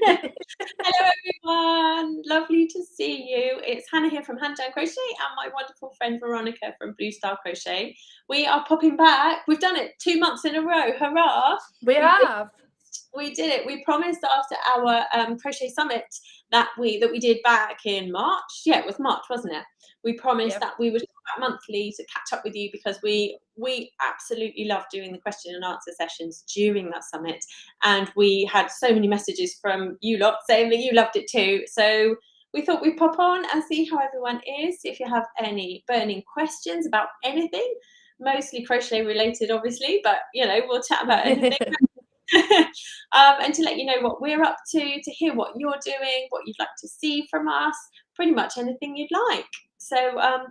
Hello everyone, lovely to see you. It's Hannah here from HanJan Crochet and my wonderful friend Veronika from Blue Star Crochet. We are popping back. We've done it 2 months in a row. Hurrah! We have. We did it. We promised after our crochet summit that we did back in March. Yeah, it was March, wasn't it? We promised that we would come back monthly to catch up with you because we absolutely love doing the question and answer sessions during that summit, and we had so many messages from you lot saying that you loved it too. So we thought we'd pop on and see how everyone is. If you have any burning questions about anything, mostly crochet related, obviously, but you know, we'll chat about anything. And to let you know what we're up to hear what you're doing, what you'd like to see from us, pretty much anything you'd like. So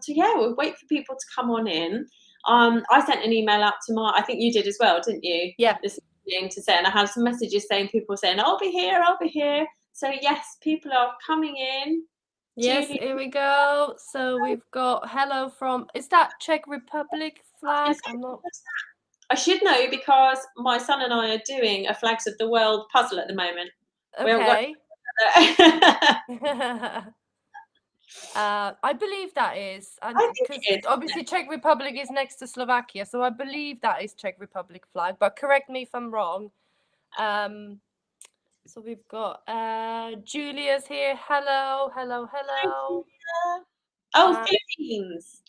yeah, we'll wait for people to come on in. I sent an email out to I think you did as well, didn't you? Yeah. This evening to say, and I had some messages saying, people saying, I'll be here, I'll be here. So yes, people are coming in. Yes, Julie. here we go. So we've got hello from, is that Czech Republic flag? I'm not. I should know because my son and I are doing a Flags of the World puzzle at the moment. Okay. I believe that is, and because obviously Czech Republic is next to Slovakia, so I believe that is Czech Republic flag. But correct me if I'm wrong. So we've got Julia's here. Hello, hello, hello. Oh, Philippines.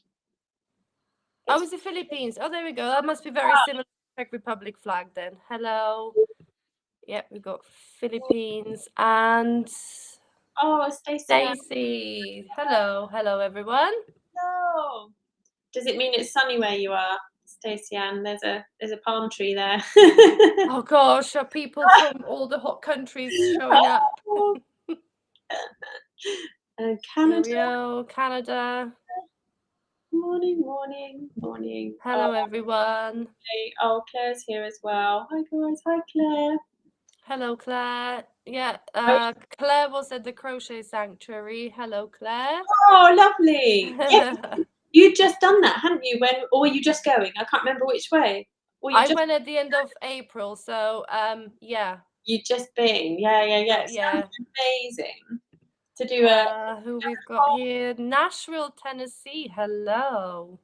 Oh, it's the Philippines. Oh, there we go. That must be very similar to Czech Republic flag then. Hello. Yep, we've got Philippines and Stacey. Hello, hello everyone. Hello. Does it mean it's sunny where you are, Stacey Ann? There's a palm tree there. Oh gosh, are people from all the hot countries showing up? Canada. Canada. Morning, morning, morning. Hello everyone. Hey, oh, Claire's here as well. Hi guys, hi Claire. Hello Claire. Yeah, Claire was at the Crochet Sanctuary. Hello Claire. Oh, lovely. Yes, you'd just done that, hadn't you? Or were you just going? I can't remember which way. I went at the end of April, so yeah. You'd just been, yeah. Yeah. Amazing. To do who we've got here? Nashville, Tennessee. Hello.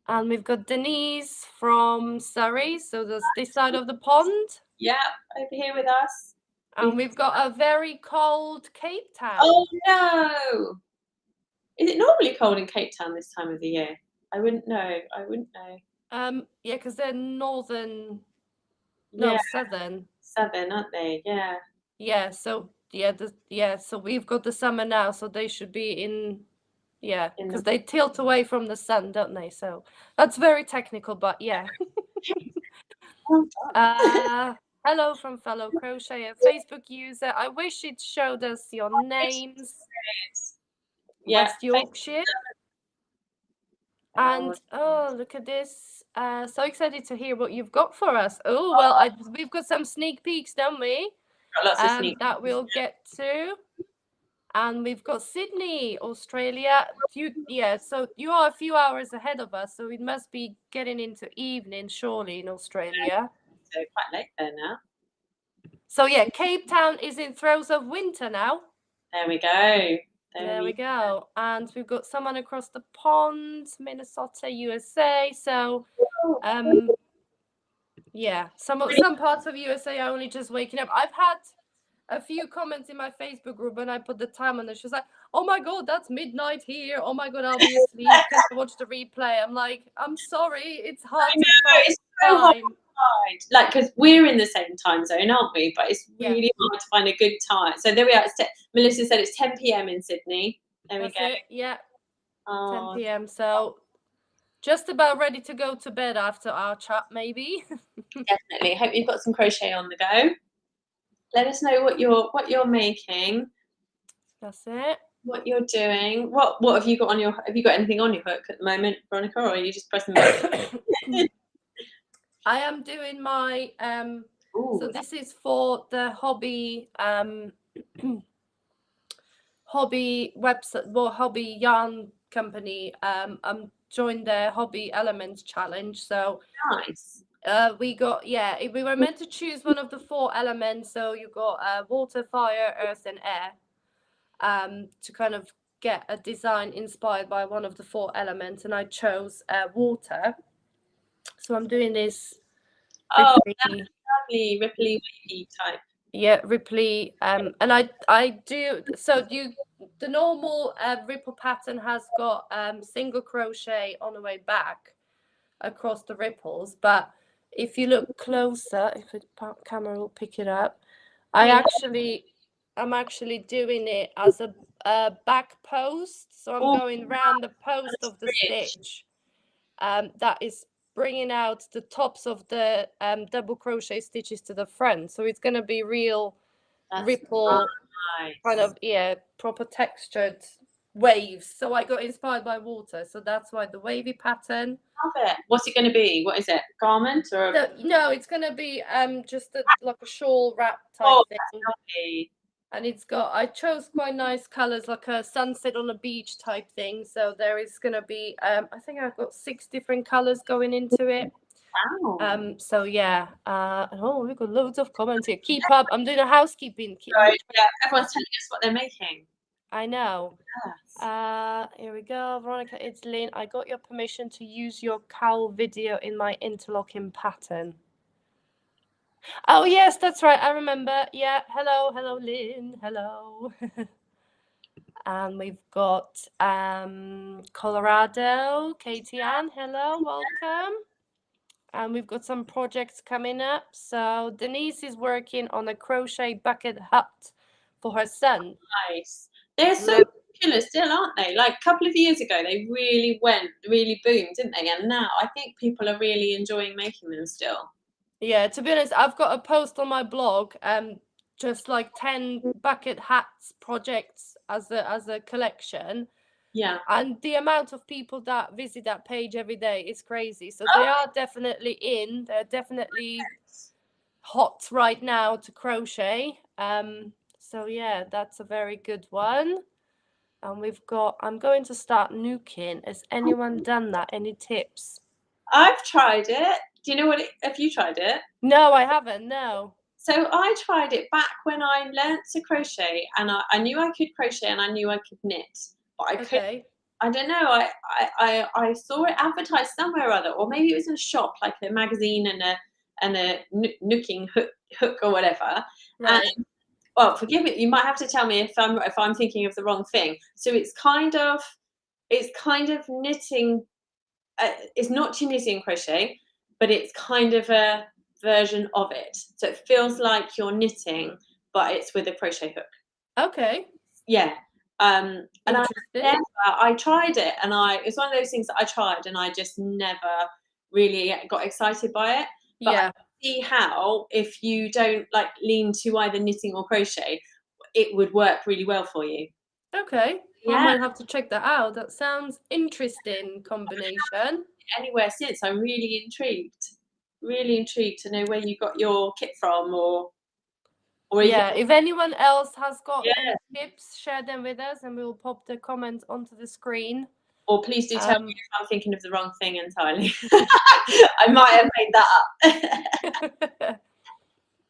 And we've got Denise from Surrey, so there's this side of the pond. Yeah, over here with us. And we've got a very cold Cape Town. Oh no! Is it normally cold in Cape Town this time of the year? I wouldn't know. Yeah, because they're northern. No, southern. Southern, aren't they? Yeah. Yeah. So so we've got the summer now, so they should be in. Yeah, because they tilt away from the sun, don't they? So that's very technical, but yeah. Hello from fellow crochet, a Facebook user. I wish it showed us your names. West Yorkshire. And oh, look at this. So excited to hear what you've got for us. Oh, well, we've got some sneak peeks, don't we? Lots of sneak that we'll get to. And we've got Sydney, Australia. So you are a few hours ahead of us, so it must be getting into evening, surely, in Australia. So quite late there now. So yeah, Cape Town is in throes of winter now. There we go. There we go. And we've got someone across the pond, Minnesota, USA. So yeah, some parts of USA are only just waking up. I've had a few comments in my Facebook group when I put the time on there. She was like, oh my God, that's midnight here. Oh my God, I'll be asleep. Can I watch the replay? I'm like, I'm sorry. It's hard to find it's so hard. Like, because we're in the same time zone, aren't we? But it's really hard to find a good time. So there we are. Melissa said it's 10 p.m. in Sydney. There we go. Yeah. 10 p.m. So just about ready to go to bed after our chat, maybe. Definitely. Hope you've got some crochet on the go. Let us know what you're making. That's it. What you're doing. What have you got on your? Have you got anything on your hook at the moment, Veronika, or are you just pressing? I am doing my so this is for the hobby website, hobby yarn company. I'm joined their Hobby Elements challenge. So nice. We were meant to choose one of the 4 elements. So you got water, fire, earth, and air. To kind of get a design inspired by one of the 4 elements, and I chose water. So I'm doing this. Oh, that's lovely, ripply, wavy type. Yeah, Ripley. And I do. So the normal ripple pattern has got single crochet on the way back across the ripples, but if you look closer, if the camera will pick it up, I'm actually doing it as a back post. So I'm going round the post of the stitch. That is bringing out the tops of the double crochet stitches to the front. So it's going to be real ripple, nice. kind of, proper textured waves. So I got inspired by water. So that's why the wavy pattern. Love it. What's it going to be? What is it? Garment or? No, it's going to be just like a shawl wrap type thing. That's lovely. And I chose quite nice colors, like a sunset on a beach type thing. So there is going to be, I think I've got 6 different colors going into it. Wow. So yeah. We've got loads of comments here. Keep up. I'm doing a housekeeping. Right, yeah, everyone's telling us what they're making. I know. Yes. Here we go. Veronika, it's Lynn. I got your permission to use your cowl video in my interlocking pattern. Oh, yes, that's right. I remember. Yeah. Hello, Lynn. Hello. And we've got Colorado, Katie Ann. Hello, welcome. And we've got some projects coming up. So Denise is working on a crochet bucket hut for her son. Nice. They're so popular still, aren't they? Like a couple of years ago, they really boomed, didn't they? And now I think people are really enjoying making them still. Yeah, to be honest, I've got a post on my blog, just like 10 bucket hats projects as a collection. Yeah. And the amount of people that visit that page every day is crazy. So they are definitely they're definitely hot right now to crochet. So yeah, that's a very good one. And I'm going to start nuking. Has anyone done that? Any tips? I've tried it. Do you know what have you tried it? No, I haven't, no. So I tried it back when I learnt to crochet, and I knew I could crochet and I knew I could knit, but I couldn't. I don't know. I saw it advertised somewhere or other, or maybe it was in a shop, like a magazine and a nooking hook or whatever. Right. And, well, forgive me. You might have to tell me if I'm thinking of the wrong thing. So it's kind of knitting. It's not knitting crochet, but it's kind of a version of it. So it feels like you're knitting, but it's with a crochet hook. Okay. Yeah. And I tried it, and it's one of those things that I tried and I just never really got excited by it. But Yeah. I see how, if you don't like lean to either knitting or crochet, it would work really well for you. Okay. Yeah. I might have to check that out. That sounds interesting combination. Anywhere since, I'm really intrigued to know where you got your kit from, or yeah, if anyone else has got any tips, share them with us and we'll pop the comments onto the screen. Or please do tell me if I'm thinking of the wrong thing entirely. I might have made that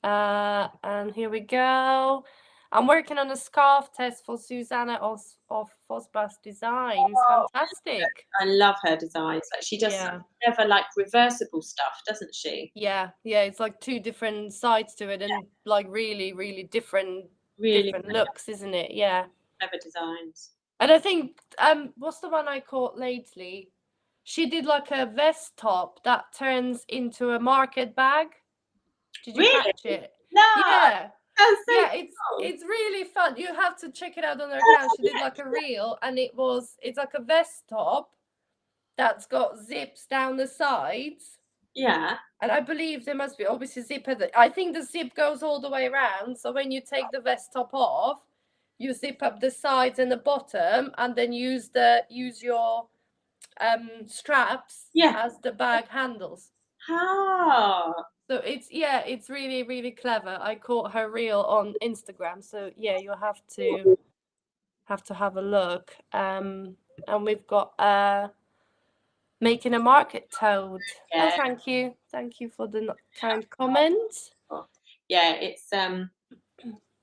up. And here we go. I'm working on a scarf test for Susanna of Fosbas Designs. Fantastic. I love her designs. Like, she does clever, like, reversible stuff, doesn't she? Yeah, it's like 2 different sides to it, and like really, really different looks, isn't it? Yeah. Clever designs. And I think what's the one I caught lately? She did like a vest top that turns into a market bag. Did you catch it? No. Yeah. So it's really fun. You have to check it out on her account. She did like a reel, and it's like a vest top that's got zips down the sides. Yeah. And I believe there must be obviously zip. I think the zip goes all the way around. So when you take the vest top off, you zip up the sides and the bottom, and then use your straps as the bag handles. So it's really, really clever. I caught her reel on Instagram. So yeah, you'll have to have a look. And we've got Making a market toad. Yeah. Oh, thank you for the kind comment. Yeah, it's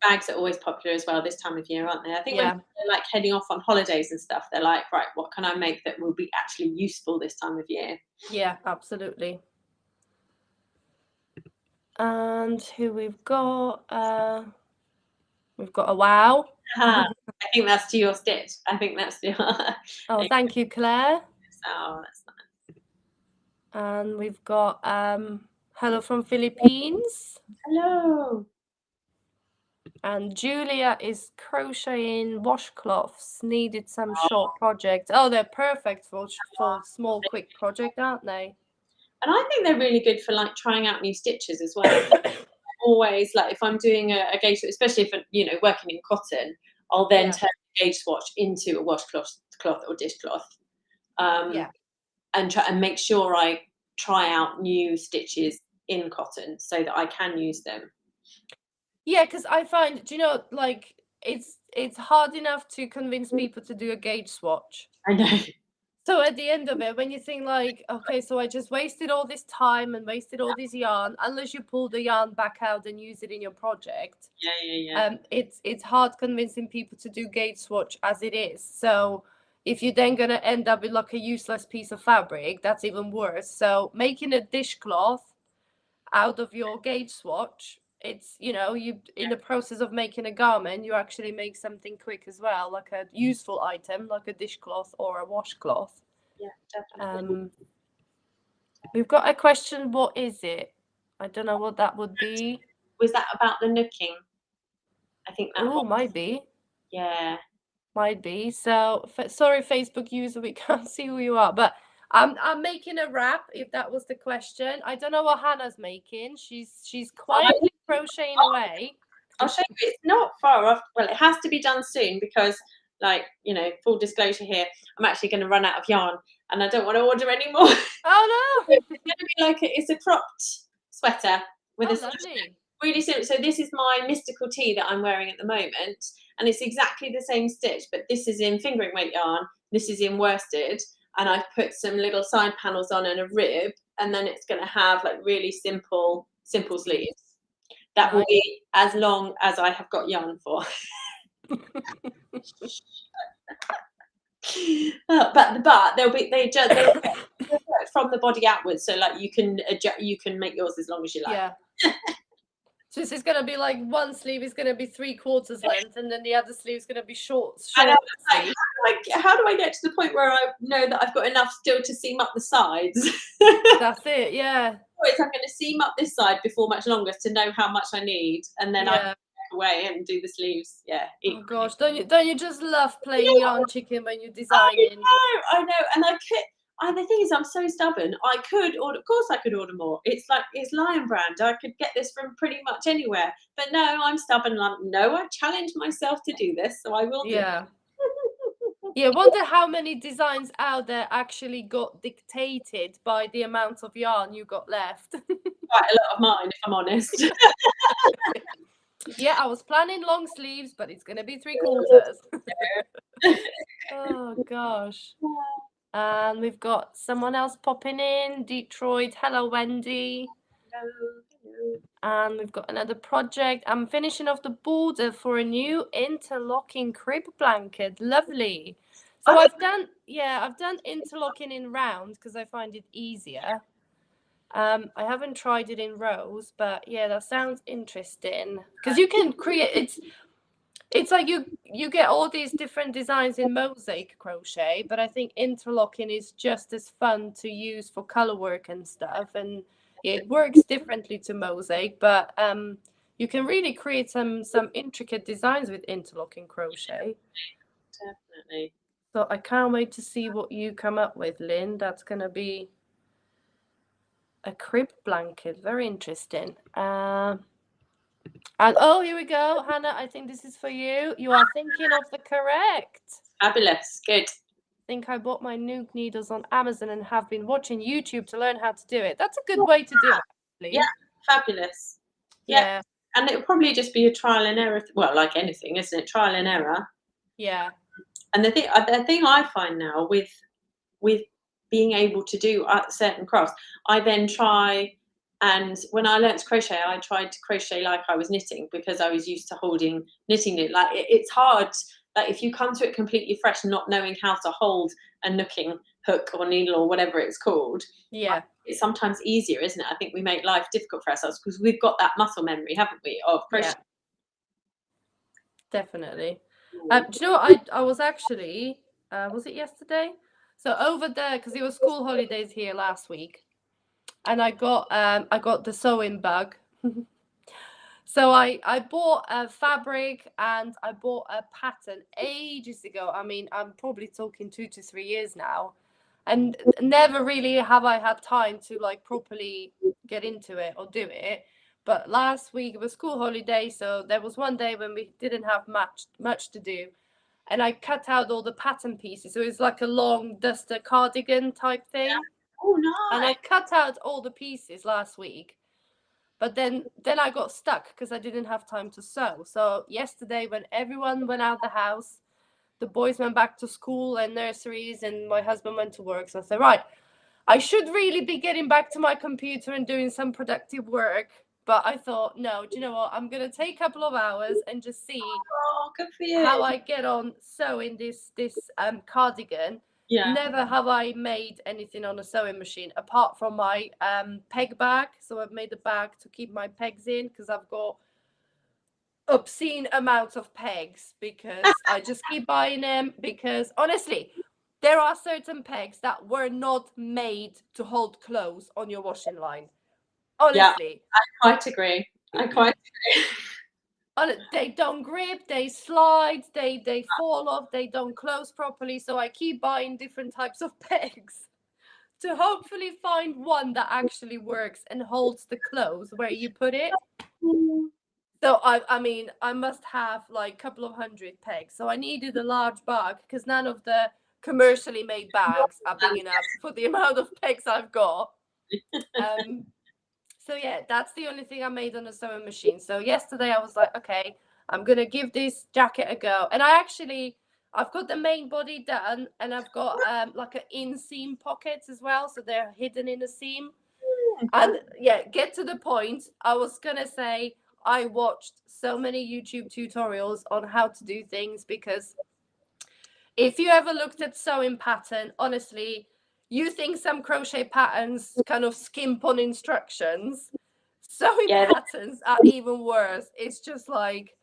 bags are always popular as well this time of year, aren't they? I think when they're like heading off on holidays and stuff, they're like, right, what can I make that will be actually useful this time of year? Yeah, absolutely. And who we've got? We've got a wow. I think that's to your stitch. I think that's to your... Oh, thank you, Claire. Oh, that's nice. And we've got hello from Philippines. Hello. And Julia is crocheting washcloths. Needed some short projects. Oh, they're perfect for small, quick project, aren't they? And I think they're really good for like trying out new stitches as well. Always, like if I'm doing a gauge, especially if you know working in cotton, I'll then turn the gauge swatch into a washcloth or dishcloth, and make sure I try out new stitches in cotton so that I can use them. Yeah, because I find, do you know, like it's hard enough to convince people to do a gauge swatch. I know. So at the end of it, when you think like, okay, so I just wasted all this time and wasted all this yarn, unless you pull the yarn back out and use it in your project. Yeah. It's hard convincing people to do gauge swatch as it is. So if you're then gonna end up with like a useless piece of fabric, that's even worse. So making a dishcloth out of your gauge swatch, it's, you know, you in the process of making a garment, you actually make something quick as well, like a useful item, like a dishcloth or a washcloth. Yeah, definitely. We've got a question. What is it? I don't know what that would be. Was that about the nooking? I think that. Oh, might be. Yeah. Might be. So sorry, Facebook user, we can't see who you are, but I'm making a wrap, if that was the question. I don't know what Hannah's making. She's quietly crocheting away. I'll show you. It's not far off. Well, it has to be done soon because, like, you know, full disclosure here, I'm actually going to run out of yarn and I don't want to order anymore. Oh no! It's going to be like it's a cropped sweater with a lovely. Really simple. So this is my mystical tee that I'm wearing at the moment, and it's exactly the same stitch, but this is in fingering weight yarn. This is in worsted, and I've put some little side panels on and a rib, and then it's going to have like really simple sleeves. That will be as long as I have got yarn for. But they'll from the body outwards, so like you can adjust, you can make yours as long as you like. Yeah. So this is gonna be like one sleeve is gonna be 3/4 length, and then the other sleeve is gonna be short. I know, how do I get to the point where I know that I've got enough still to seam up the sides? That's it, yeah. I'm going to seam up this side before much longer to know how much I need, and then I can go away and do the sleeves. Yeah. Oh gosh, don't you just love playing yarn chicken when you're designing? I know, and I could. The thing is, I'm so stubborn. I could order, of course, I could order more. It's like it's Lion Brand. I could get this from pretty much anywhere. But no, I'm stubborn. No, I challenge myself to do this, so I will. Yeah. Yeah, wonder how many designs out there actually got dictated by the amount of yarn you got left. Quite a lot of mine, if I'm honest. Yeah, I was planning long sleeves, but it's gonna be 3/4. Oh gosh. And we've got someone else popping in. Detroit. Hello, Wendy. Hello. And we've got another project. I'm finishing off the border for a new interlocking crib blanket. Lovely. So I've done interlocking in round because I find it easier. I haven't tried it in rows, but yeah, that sounds interesting because you can create it's like you get all these different designs in mosaic crochet, but I think interlocking is just as fun to use for color work and stuff, and it works differently to mosaic, but you can really create some intricate designs with interlocking crochet. Definitely. So I can't wait to see what you come up with, Lynn. That's gonna be a crib blanket. Very interesting. And oh, here we go, Hannah. I think this is for you. You are thinking of the correct. Fabulous. Good. I think I bought my nuke needles on Amazon and have been watching YouTube to learn how to do it. That's a good way to do it, actually. Yeah, fabulous. Yeah. And it will probably just be a trial and error. Well, like anything, isn't it? Trial and error. Yeah. And the thing I find now with being able to do certain crafts. I then try, and when I learnt to crochet, I tried to crochet like I was knitting, because I was used to holding knitting needle. Like it's hard. Like if you come to it completely fresh, not knowing how to hold a nooking hook or needle or whatever it's called, Yeah, it's sometimes easier, isn't it? I think we make life difficult for ourselves because we've got that muscle memory, haven't we, of crochet? yeah, definitely. Do you know what? I was actually, was it yesterday? So over there, because it was school holidays here last week, and I got the sewing bug. So I bought a fabric and I bought a pattern ages ago. I mean, I'm probably talking 2 to 3 years now, and never really have I had time to like properly get into it or do it. But last week it was school holiday, so there was one day when we didn't have much to do, and I cut out all the pattern pieces. So it's like a long duster cardigan type thing. Oh, And I nice. cut out all the pieces last week. But then I got stuck because I didn't have time to sew. So yesterday, when everyone went out the house, the boys went back to school and nurseries, and my husband went to work. So I said, right, I should really be getting back to my computer and doing some productive work. But I thought, no, do you know what? I'm going to take a couple of hours and just see Good for you. how I get on sewing this cardigan. Yeah. Never have I made anything on a sewing machine apart from my peg bag. So I've made a bag to keep my pegs in because I've got obscene amounts of pegs because I just keep buying them, because honestly, there are certain pegs that were not made to hold clothes on your washing line. Honestly. Yeah, I quite agree. They don't grip, they slide, they fall off, they don't close properly. So I keep buying different types of pegs to hopefully find one that actually works and holds the clothes where you put it. So I mean, I must have like a couple of hundred pegs. So I needed a large bag because none of the commercially made bags are big enough for the amount of pegs I've got. So yeah, that's the only thing I made on a sewing machine. So yesterday I was like, okay, I'm gonna give this jacket a go. And I've got the main body done, and I've got like an inseam pockets as well, so they're hidden in a seam. And yeah, get to the point. I was gonna say I watched so many YouTube tutorials on how to do things, because if you ever looked at sewing pattern, honestly, you think some crochet patterns kind of skimp on instructions. Sewing patterns are even worse. It's just like,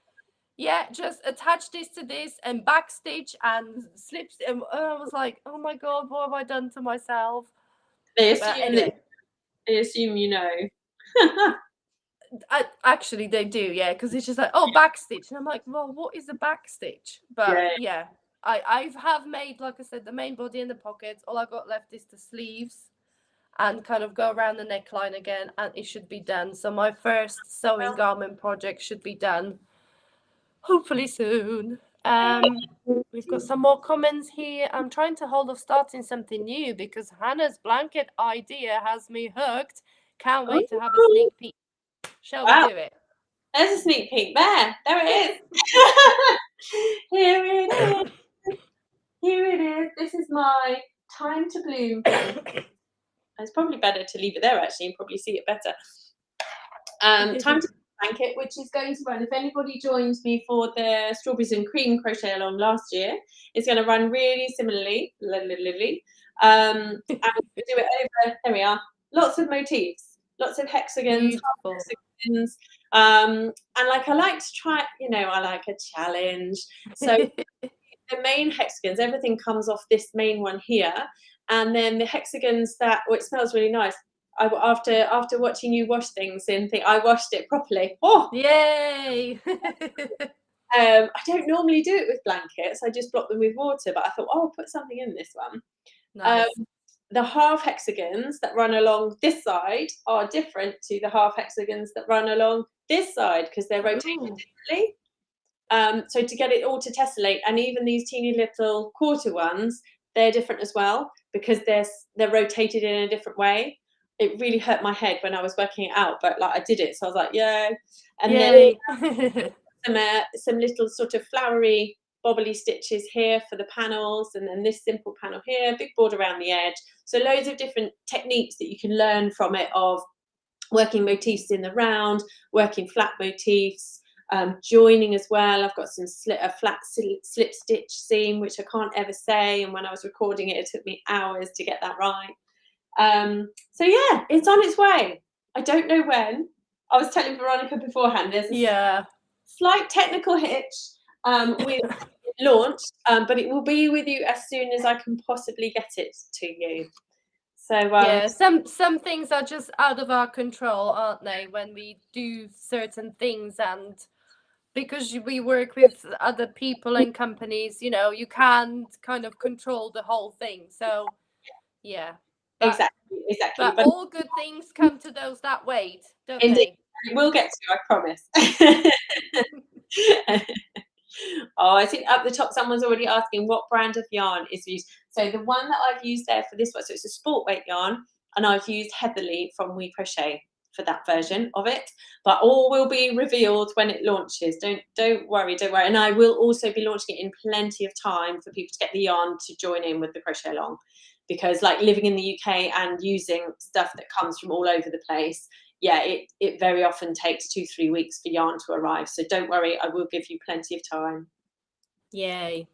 yeah, just attach this to this and backstitch and slip. And I was like, oh my God, what have I done to myself? They assume you know. Actually, they do, yeah, because it's just like, oh, backstitch. And I'm like, well, what is a backstitch? But yeah. I have made, like I said, the main body and the pockets. All I got left is the sleeves and kind of go around the neckline again, and it should be done. So my first sewing garment project should be done hopefully soon. We've got some more comments here. I'm trying to hold off starting something new because Hannah's blanket idea has me hooked. Can't wait to have a sneak peek. Shall we do it? There's a sneak peek there. There it is. Here it is. Here it is. This is my Time to Bloom blanket. It's probably better to leave it there, actually, and probably see it better. Time to Bloom blanket, which is going to run, if anybody joins me for the Strawberries and Cream crochet along last year, it's going to run really similarly. And we'll do it over, there we are, lots of motifs, lots of hexagons, half hexagons. And like, I like to try, I like a challenge. So the main hexagons, everything comes off this main one here, and then the hexagons it smells really nice. After watching you wash things I washed it properly. Oh, yay! I don't normally do it with blankets. I just block them with water, but I thought, I'll put something in this one. Nice. The half hexagons that run along this side are different to the half hexagons that run along this side because they're rotated differently. So to get it all to tessellate, and even these teeny little quarter ones, they're different as well because they're rotated in a different way. It really hurt my head when I was working it out, but like I did it, so I was like, yeah. And yay. then some little sort of flowery bobbly stitches here for the panels, and then this simple panel here, big border around the edge. So loads of different techniques that you can learn from it, of working motifs in the round, working flat motifs, joining as well. I've got a flat slip stitch seam, which I can't ever say, and when I was recording it, it took me hours to get that right. So yeah, it's on its way. I don't know when. I was telling Veronika beforehand, there's a slight technical hitch with launch, but it will be with you as soon as I can possibly get it to you. So some things are just out of our control, aren't they, when we do certain things, and because we work with other people and companies, you know, you can't kind of control the whole thing. So yeah. Exactly. But all good things come to those that wait, don't indeed, they? It will get to you, I promise. Oh, I think up the top someone's already asking what brand of yarn is used. So the one that I've used there for this one, so it's a sport weight yarn, and I've used Heatherly from We Crochet for that version of it. But all will be revealed when it launches. Don't worry. And I will also be launching it in plenty of time for people to get the yarn to join in with the crochet along, because like living in the UK and using stuff that comes from all over the place, yeah, it very often takes 2-3 weeks for yarn to arrive. So don't worry, I will give you plenty of time. Yay.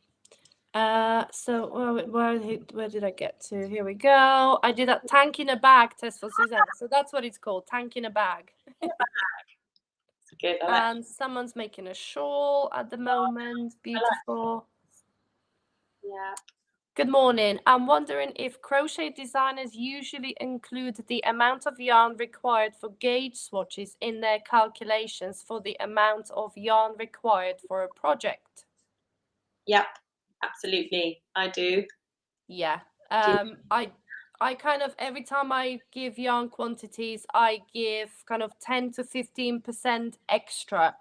So where did I get to? Here we go. I did a tank in a bag test for Suzanne. So that's what it's called, tank in a bag. Good. And someone's making a shawl at the moment. Beautiful. Yeah. Good morning. I'm wondering if crochet designers usually include the amount of yarn required for gauge swatches in their calculations for the amount of yarn required for a project. Yep, absolutely. I do. Yeah. I kind of, every time I give yarn quantities, I give kind of 10 to 15% extra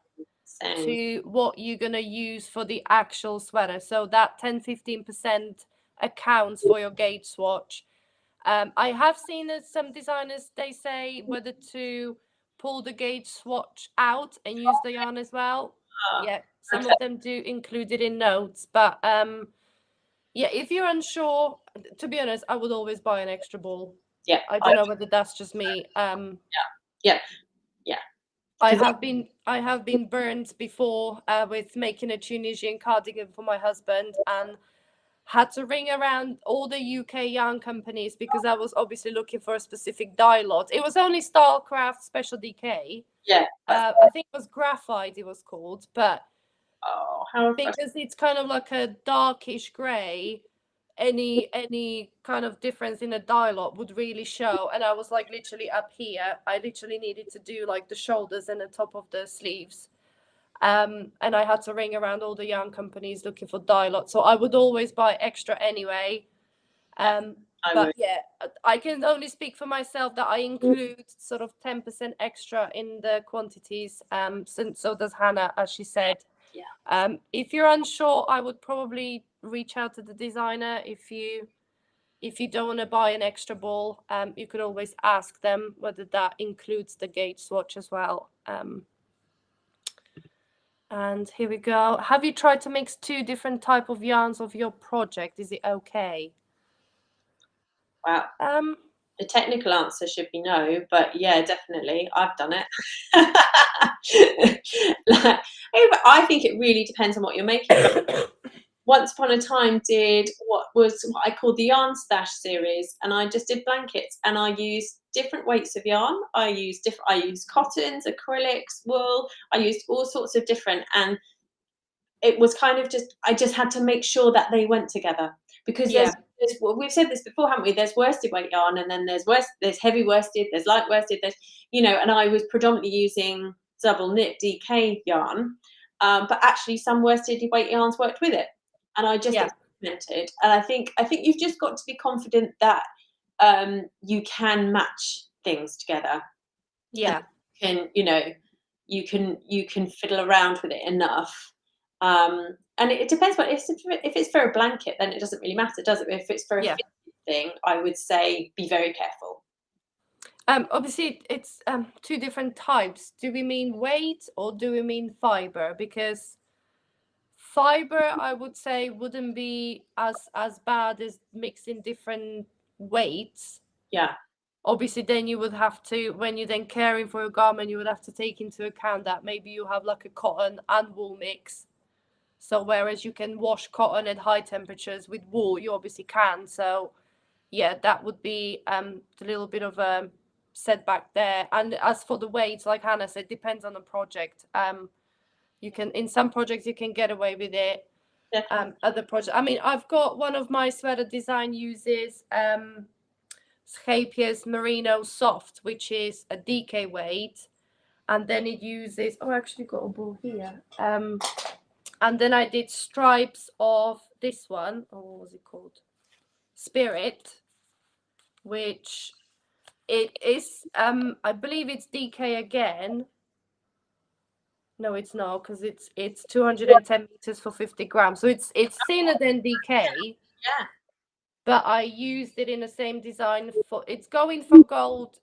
to what you're going to use for the actual sweater. So that 10-15% accounts for your gauge swatch. I have seen that some designers, they say whether to pull the gauge swatch out and use the yarn as well. Yeah, some of them do include it in notes, but yeah, if you're unsure, to be honest, I would always buy an extra ball. Yeah, I don't know whether that's just me. Yeah. I have been burned before with making a Tunisian cardigan for my husband, and had to ring around all the UK yarn companies because I was obviously looking for a specific dye lot. It was only Stylecraft Special DK. Yeah. I think it was graphite it was called, but because it's kind of like a darkish grey, any kind of difference in a dye lot would really show. And I was like literally up here. I literally needed to do like the shoulders and the top of the sleeves. And I had to ring around all the yarn companies looking for dye lots. So I would always buy extra anyway. But yeah, I can only speak for myself that I include sort of 10% extra in the quantities. So does Hannah, as she said. Yeah. If you're unsure, I would probably reach out to the designer. If you don't want to buy an extra ball, you could always ask them whether that includes the gauge swatch as well. And here we go. Have you tried to mix 2 different type of yarns of your project? Is it okay? Wow. The technical answer should be no, but yeah, definitely, I've done it. I think it really depends on what you're making. Once upon a time, did what I called the yarn stash series, and I just did blankets, and I used different weights of yarn. I used cottons, acrylics, wool. I used all sorts of different, and it was kind of I just had to make sure that they went together, because we've said this before, haven't we? There's worsted weight yarn, and then there's heavy worsted, there's light worsted, there's, and I was predominantly using double knit DK yarn, but actually some worsted weight yarns worked with it, and I just experimented. And I think you've just got to be confident that you can match things together. Yeah. And you can fiddle around with it enough. And it depends if it's for a blanket, then it doesn't really matter, does it? If it's for a fitted thing, I would say be very careful. Obviously, it's 2 different types. Do we mean weight or do we mean fiber? Because fiber, I would say, wouldn't be as bad as mixing different weights. Yeah. Obviously, then you would have to, when you're then caring for a garment, you would have to take into account that maybe you have like a cotton and wool mix. So whereas you can wash cotton at high temperatures, with wool you obviously can. So yeah, that would be a little bit of a setback there. And as for the weights, like Hannah said, depends on the project. You can, in some projects you can get away with it. Other projects, I mean, I've got one of my sweater design uses Schapier's Merino Soft, which is a DK weight, and then it uses, oh, I actually got a ball here. And then I did stripes of this one, oh, what was it called? Spirit, which it is, I believe it's DK again. No, it's not, because it's 210 meters for 50 grams. So it's thinner than DK. Yeah. But I used it in the same design for, it's going for gold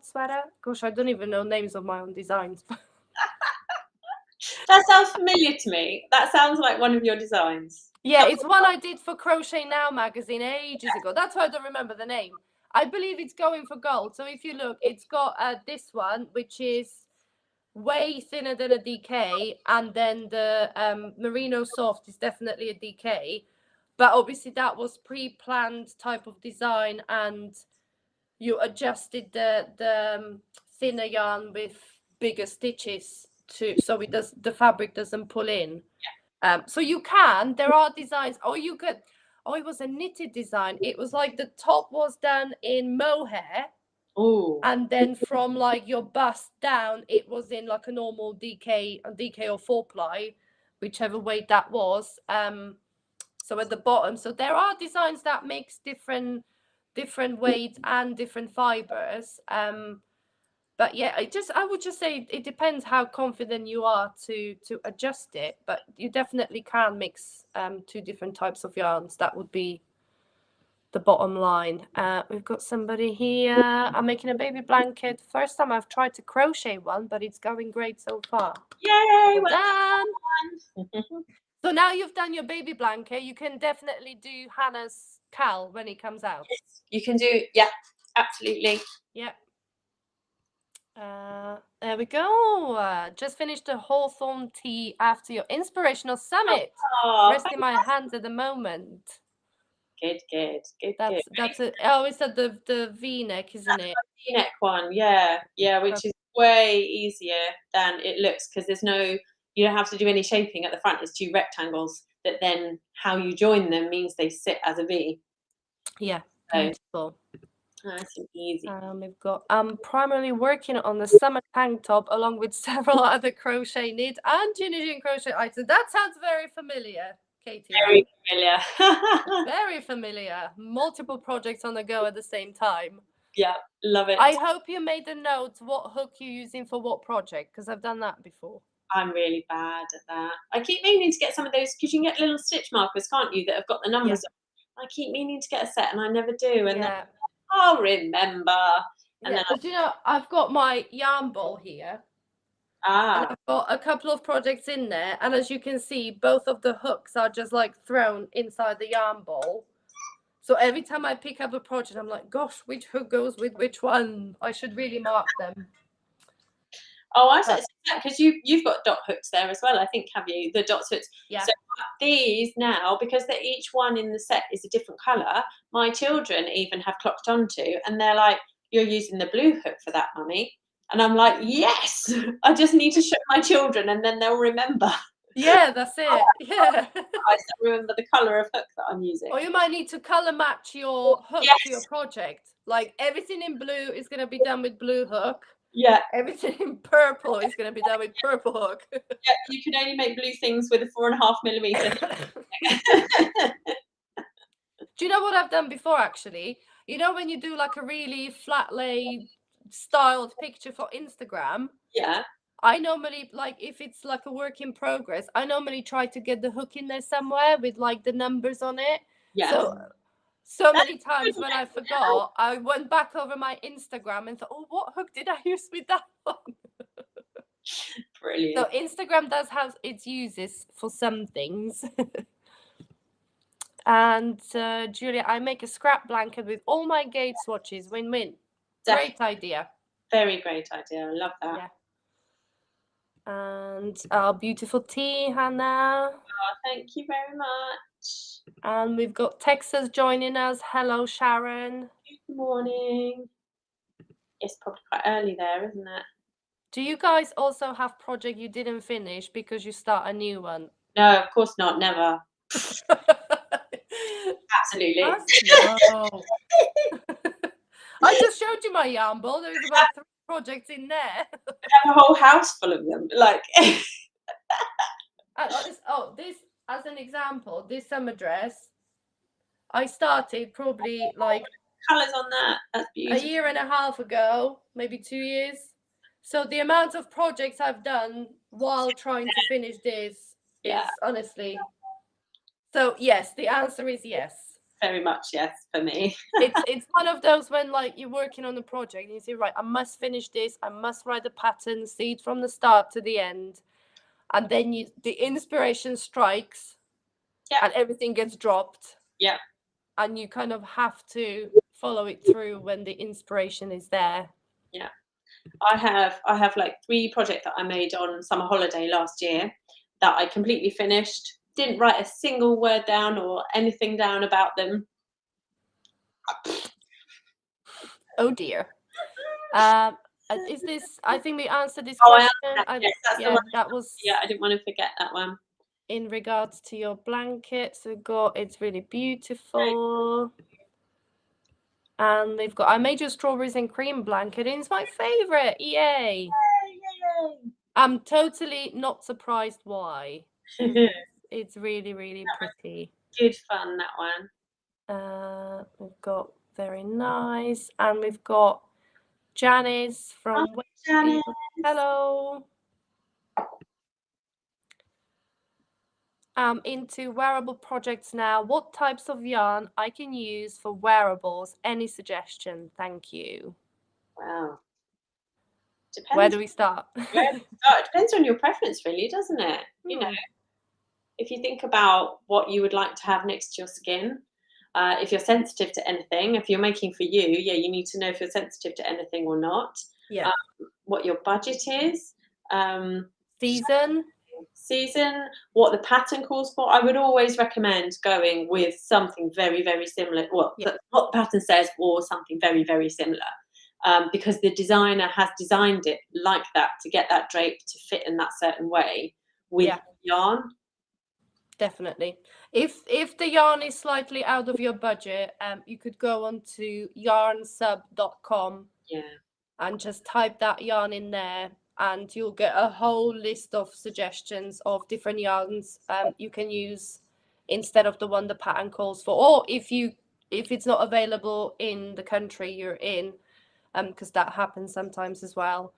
sweater. Gosh, I don't even know names of my own designs. That sounds familiar to me. That sounds like one of your designs. Yeah, it's one I did for Crochet Now magazine ages ago. That's why I don't remember the name. I believe it's going for gold. So if you look, it's got this one, which is way thinner than a DK, and then the Merino Soft is definitely a DK. But obviously that was pre-planned type of design, and you adjusted the thinner yarn with bigger stitches so it does, the fabric doesn't pull in. So you can, there are designs, or you could, oh, it was a knitted design. It was like the top was done in mohair. Oh. And then from like your bust down, it was in like a normal DK or 4-ply, whichever weight that was. So at the bottom, so there are designs that mix different weights and different fibers. But yeah, I would just say it depends how confident you are to adjust it. But you definitely can mix 2 different types of yarns. That would be the bottom line. We've got somebody here. I'm making a baby blanket. First time I've tried to crochet one, but it's going great so far. Yay! Well done. So now you've done your baby blanket, you can definitely do Hannah's cal when it comes out. Yes, you can do, yeah, absolutely. Yeah. There we go. Just finished the Hawthorn tea after your inspirational summit. Oh, Resting my hands at the moment. Good. That's it. Oh, is that the V-neck, isn't it? V-neck one, yeah, which is way easier than it looks, because there's no, you don't have to do any shaping at the front. It's 2 rectangles that then how you join them means they sit as a V. Yeah, beautiful. Nice and easy. We've got, I'm primarily working on the summer tank top along with several other crochet knit and HanJan Crochet items. That sounds very familiar, Katie. Very familiar. Very familiar. Multiple projects on the go at the same time. Yeah, love it. I hope you made a note what hook you're using for what project, because I've done that before. I'm really bad at that. I keep meaning to get some of those, because you can get little stitch markers, can't you, that have got the numbers on. I keep meaning to get a set and I never do. And then I'll remember. And then but you know, I've got my yarn ball here. And I've got a couple of projects in there, and as you can see, both of the hooks are just like thrown inside the yarn ball. So every time I pick up a project, I'm like, gosh, which hook goes with which one? I should really mark them. Oh, I see, because you've got dot hooks there as well, I think, have you? The dot hooks. Yeah. So these now, because they're each one in the set is a different colour, my children even have clocked onto, and they're like, you're using the blue hook for that, Mummy. And I'm like, yes, I just need to show my children and then they'll remember. Yeah, that's it. Yeah. I still remember the colour of hook that I'm using. Or you might need to colour match your hook to your project. Like everything in blue is going to be done with blue hook. Yeah. Everything in purple is going to be done with purple hook. Yeah, you can only make blue things with a 4.5mm. Do you know what I've done before, actually? You know when you do like a really flat lay styled picture for Instagram? Yeah. I normally, like, if it's like a work in progress, I normally try to get the hook in there somewhere with like the numbers on it. Yeah. So many times when I forgot, I went back over my Instagram and thought, oh, what hook did I use with that one? Brilliant. So Instagram does have its uses for some things. And Julia, I make a scrap blanket with all my gate swatches. Win-win. Great idea. Very great idea. I love that. Yeah. And our beautiful tea, Hannah. Oh, thank you very much. And we've got Texas joining us. Hello, Sharon. Good morning. It's probably quite early there, isn't it? Do you guys also have project you didn't finish because you start a new one? No, of course not. Never. Absolutely. No. I just showed you my yarn ball. There's about 3 projects in there. I have a whole house full of them. Like. This as an example, this summer dress, I started probably like Colours on that. That's beautiful. a year and a half ago, maybe 2 years. So the amount of projects I've done while trying to finish this is honestly. So yes, the answer is yes. Very much yes for me. It's one of those when like you're working on a project and you say, right, I must finish this, I must write the pattern, see it from the start to the end. And then the inspiration strikes and everything gets dropped. Yeah. And you kind of have to follow it through when the inspiration is there. Yeah. I have like 3 projects that I made on summer holiday last year that I completely finished. Didn't write a single word down or anything down about them. Oh dear. Is this? I think we answered this question. That was. Yeah, I didn't want to forget that one. In regards to your blanket, so it's really beautiful. And we've got, I made your strawberries and cream blanket, and it's my favorite. Yay! I'm totally not surprised why. It's really, really pretty. Good fun, that one. We've got very nice, and we've got Janice from Janice. Hello. I'm into wearable projects now. What types of yarn I can use for wearables? Any suggestion? Thank you. Wow. Depends. Where do we start? It depends on your preference, really, doesn't it? You know, if you think about what you would like to have next to your skin, if you're sensitive to anything, if you're making for you, you need to know if you're sensitive to anything or not. Yeah. What your budget is. Season, what the pattern calls for. I would always recommend going with something very, very similar. Well, what the pattern says, or something very, very similar. Because the designer has designed it like that to get that drape to fit in that certain way with yarn. Definitely. If the yarn is slightly out of your budget, you could go on to yarnsub.com and just type that yarn in there, and you'll get a whole list of suggestions of different yarns you can use instead of the one the pattern calls for, or if it's not available in the country you're in, because that happens sometimes as well.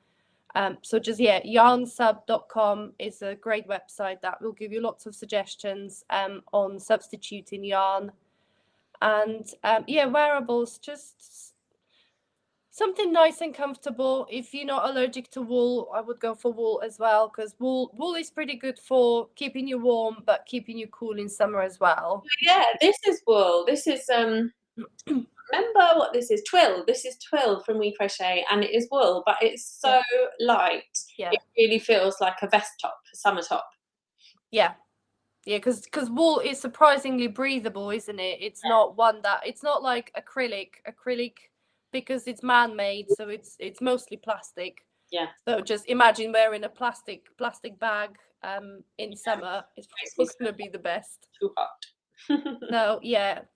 So just yarnsub.com is a great website that will give you lots of suggestions on substituting yarn. And wearables, just something nice and comfortable. If you're not allergic to wool, I would go for wool as well, because wool is pretty good for keeping you warm but keeping you cool in summer as well. Yeah, this is wool. This is remember what this is? Twill. This is Twill from We Crochet, and it is wool, but it's so light. Yeah. It really feels like a vest top, a summer top. Yeah. Yeah, because wool is surprisingly breathable, isn't it? It's not it's not like acrylic because it's man-made, so it's mostly plastic. Yeah. So just imagine wearing a plastic bag in summer. It's probably going to be the best. Too hot. So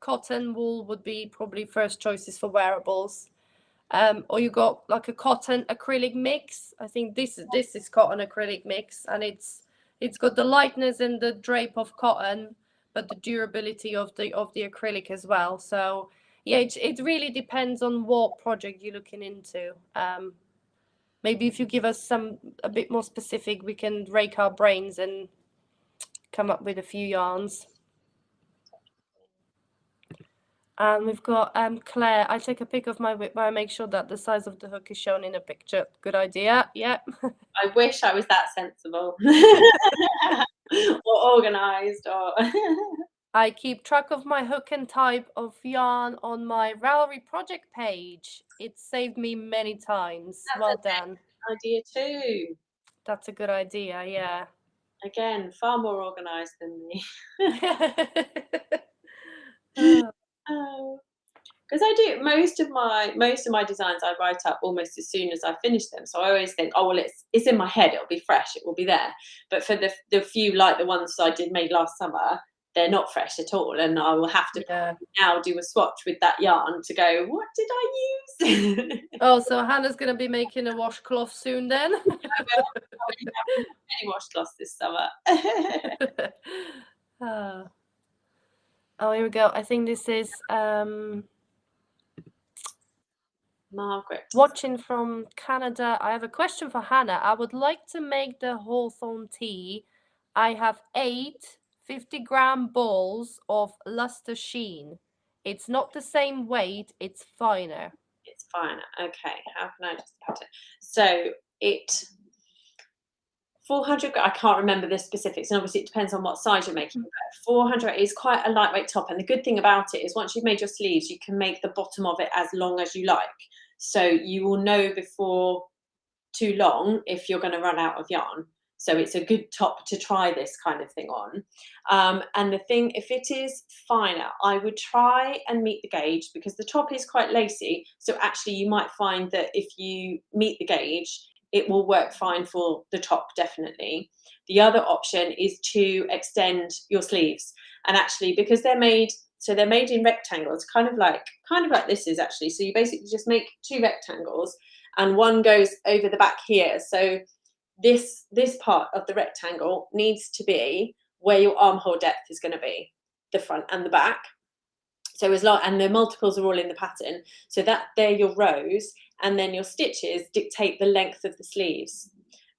cotton, wool would be probably first choices for wearables. Or you got like a cotton acrylic mix. I think this is cotton acrylic mix, and it's got the lightness and the drape of cotton, but the durability of the acrylic as well. So it really depends on what project you're looking into. Maybe if you give us a bit more specific, we can rake our brains and come up with a few yarns. And we've got Claire. I take a pic of my whip where I make sure that the size of the hook is shown in a picture. Good idea. Yeah. I wish I was that sensible or organised or. I keep track of my hook and type of yarn on my Ravelry project page. It saved me many times. Well done. Idea too. That's a good idea. Yeah. Again, far more organised than me. Because I do most of my designs I write up almost as soon as I finish them. So I always think, oh well, it's in my head, it'll be fresh, it will be there. But for the few like the ones I made last summer, they're not fresh at all, and I will have to now do a swatch with that yarn to go, what did I use? Oh, so Hannah's gonna be making a washcloth soon then. I will. Any washcloths this summer. Oh, here we go. I think this is Margaret. Watching from Canada. I have a question for Hannah. I would like to make the Hawthorn tea. I have 8 50-gram balls of luster sheen. It's not the same weight, it's finer. It's finer. Okay, how can I just cut it? So it 400, I can't remember the specifics, and obviously it depends on what size you're making, but 400 is quite a lightweight top, and the good thing about it is once you've made your sleeves, you can make the bottom of it as long as you like. So you will know before too long if you're going to run out of yarn. So it's a good top to try this kind of thing on. And the thing, if it is finer, I would try and meet the gauge, because the top is quite lacy. So actually you might find that if you meet the gauge, it will work fine for the top, definitely. The other option is to extend your sleeves. And actually, because they're made in rectangles, kind of like this is actually. So you basically just make 2 rectangles, and one goes over the back here. So this part of the rectangle needs to be where your armhole depth is going to be, the front and the back. So as long, and the multiples are all in the pattern, so that they're your rows, and then your stitches dictate the length of the sleeves.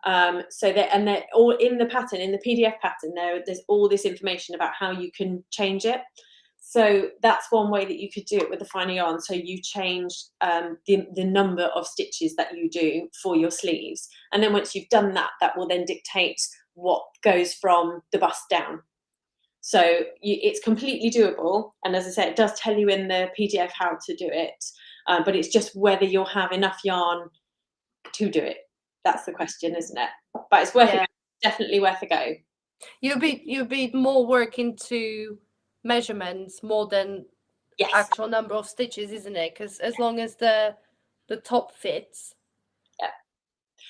So they're all in the pattern, in the PDF pattern. There's all this information about how you can change it. So that's one way that you could do it with the finer yarn. So you change the number of stitches that you do for your sleeves. And then once you've done that, that will then dictate what goes from the bust down. So it's completely doable. And as I say, it does tell you in the PDF how to do it. But it's just whether you'll have enough yarn to do it. That's the question, isn't it? But it's worth it. Definitely worth a go. You'd be more work into measurements more than actual number of stitches, isn't it? Because as long as the top fits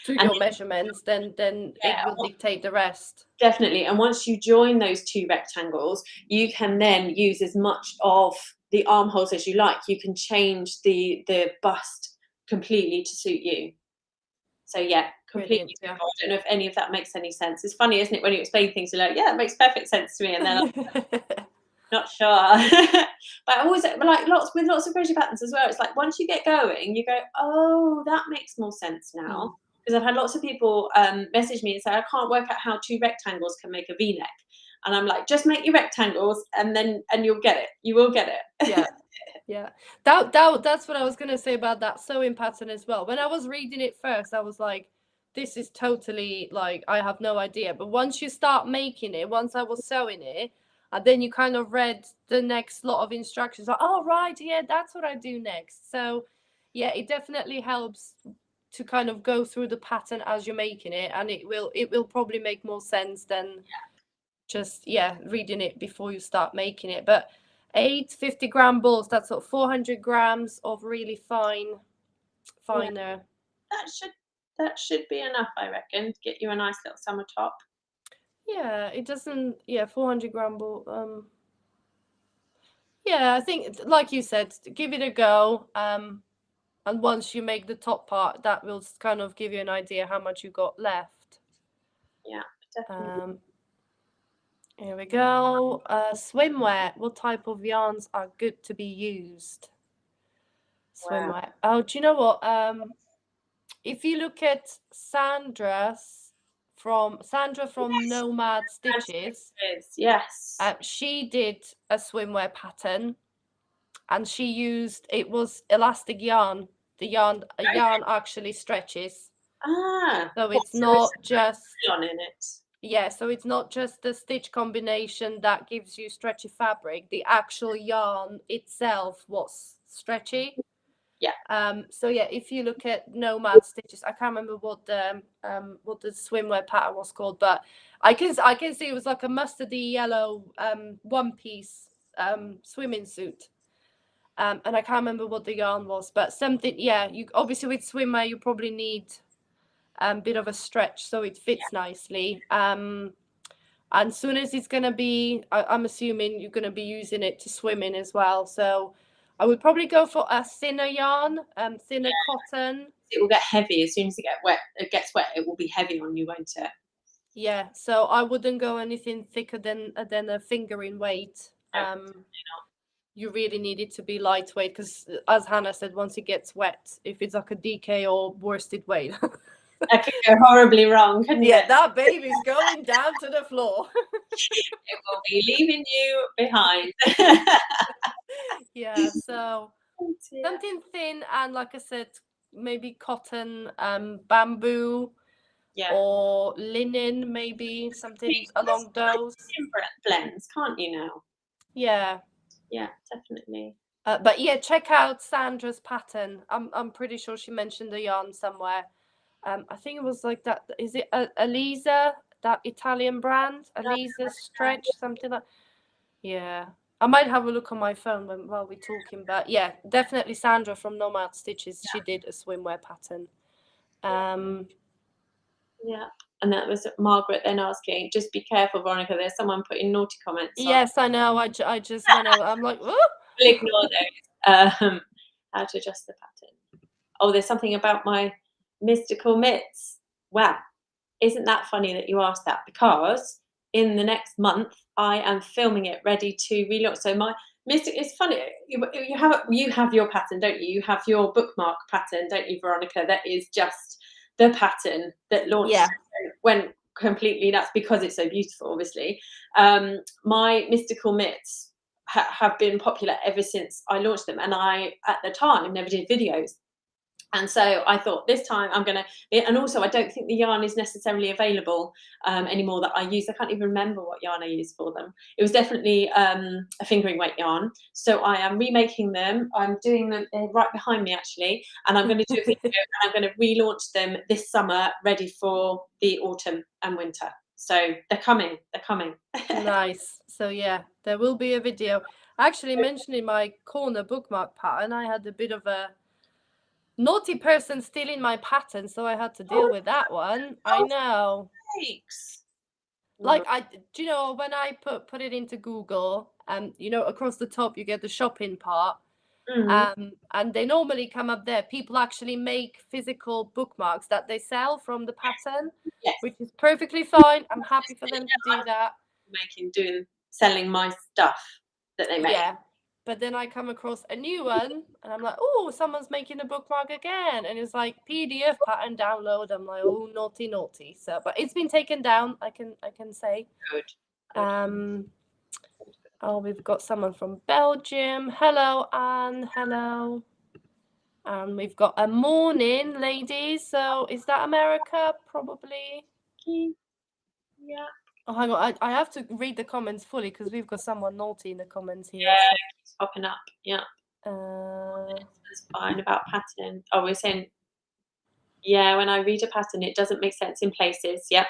to your measurements, then it will dictate the rest. Definitely. And once you join those 2 rectangles, you can then use as much of the armholes as you like. You can change the bust completely to suit you. So yeah, completely. I don't know if any of that makes any sense. It's funny, isn't it, when you explain things, you're like, yeah, it makes perfect sense to me, and then I'm not sure. But I always like lots of crochet patterns as well. It's like once you get going, you go, oh, that makes more sense now. Because I've had lots of people message me and say, I can't work out how 2 rectangles can make a V-neck. And I'm like, just make your rectangles, and you'll get it. You will get it. Yeah. Yeah, that's what I was gonna say about that sewing pattern as well. When I was reading it first, I was like, this is totally like, I have no idea. But once you start making it, once I was sewing it, and then you kind of read the next lot of instructions, like, oh right, yeah, that's what I do next. So yeah, it definitely helps to kind of go through the pattern as you're making it, and it will probably make more sense than just reading it before you start making it. But 8 50-gram balls, that's what, 400 grams of really finer. That should be enough, I reckon, to get you a nice little summer top. Yeah, it doesn't. 400-gram ball. Yeah, I think, like you said, give it a go. And once you make the top part, that will kind of give you an idea how much you got left. Yeah, definitely. Here we go. Swimwear. What type of yarns are good to be used? Swimwear. Oh, do you know what? If you look at Sandra from Nomad Stitches, yes, she did a swimwear pattern, and she used, it was elastic yarn. The yarn actually stretches, so it's not just nylon in it. yeah, so it's not just the stitch combination that gives you stretchy fabric. The actual yarn itself was stretchy. Yeah. So yeah, if you look at Nomad stitches, I can't remember what the swimwear pattern was called, but I can see it was like a mustardy yellow one piece swimming suit. And I can't remember what the yarn was, but something, yeah, you obviously with swimwear you probably need a bit of a stretch so it fits nicely. And soon as it's gonna be, I'm assuming you're gonna be using it to swim in as well. So I would probably go for a thinner yarn, thinner cotton. It will get heavy as soon as it gets wet. It will be heavy on you, won't it? Yeah, so I wouldn't go anything thicker than a fingering weight. You really need it to be lightweight because, as Hannah said, once it gets wet, if it's like a DK or worsted weight, that could go horribly wrong, couldn't it? Yeah, that baby's going down to the floor. It will be leaving you behind. Yeah, so something thin and, like I said, maybe cotton, bamboo, or linen, maybe something along those. Blends, can't you now? Yeah. Yeah, definitely. But yeah, check out Sandra's pattern. I'm pretty sure she mentioned the yarn somewhere. I think it was like that. Is it Elisa, that Italian brand? Elisa Stretch, something like. Yeah, I might have a look on my phone while we're talking. But yeah, definitely Sandra from Nomad Stitches. She did a swimwear pattern. Yeah, and that was Margaret then asking, just be careful, Veronika. There's someone putting naughty comments. Yes, I know. I just went over. I'm like, oh. We'll ignore those. How to adjust the pattern. Oh, there's something about my mystical mitts. Wow, isn't that funny that you asked that? Because in the next month I am filming it, ready to relaunch. So my mystic, it's funny. You have your pattern, don't you? You have your bookmark pattern, don't you, Veronika? That is just the pattern that launched went completely nuts because it's so beautiful. Obviously, my mystical mitts have been popular ever since I launched them, and I at the time never did videos. And so I thought this time I'm going to, and also I don't think the yarn is necessarily available anymore that I use. I can't even remember what yarn I used for them. It was definitely a fingering weight yarn. So I am remaking them. I'm doing them right behind me actually. And I'm going to do a video and I'm going to relaunch them this summer, ready for the autumn and winter. So they're coming. Nice. So yeah, there will be a video. Actually, mentioning my corner bookmark pattern, I had a bit of a naughty person stealing my pattern, so I had to deal with that one. I know. Thanks. Like do you know when I put it into Google, you know, across the top you get the shopping part, and they normally come up there. People actually make physical bookmarks that they sell from the pattern, which is perfectly fine. I'm happy for them to do that. Selling my stuff that they make. Yeah. But then I come across a new one and I'm like, oh, someone's making a bookmark again. And it's like PDF pattern download. I'm like, oh, naughty. So, but it's been taken down, I can say. Good. Oh, we've got someone from Belgium. Hello, Anne. Hello. And we've got a morning, ladies. So is that America? Probably. Yeah. Oh, hang on. I have to read the comments fully because we've got someone naughty in the comments here. Yeah, it keeps popping up. Yeah. It's fine about pattern. Oh, we're saying, yeah, when I read a pattern, it doesn't make sense in places. Yep.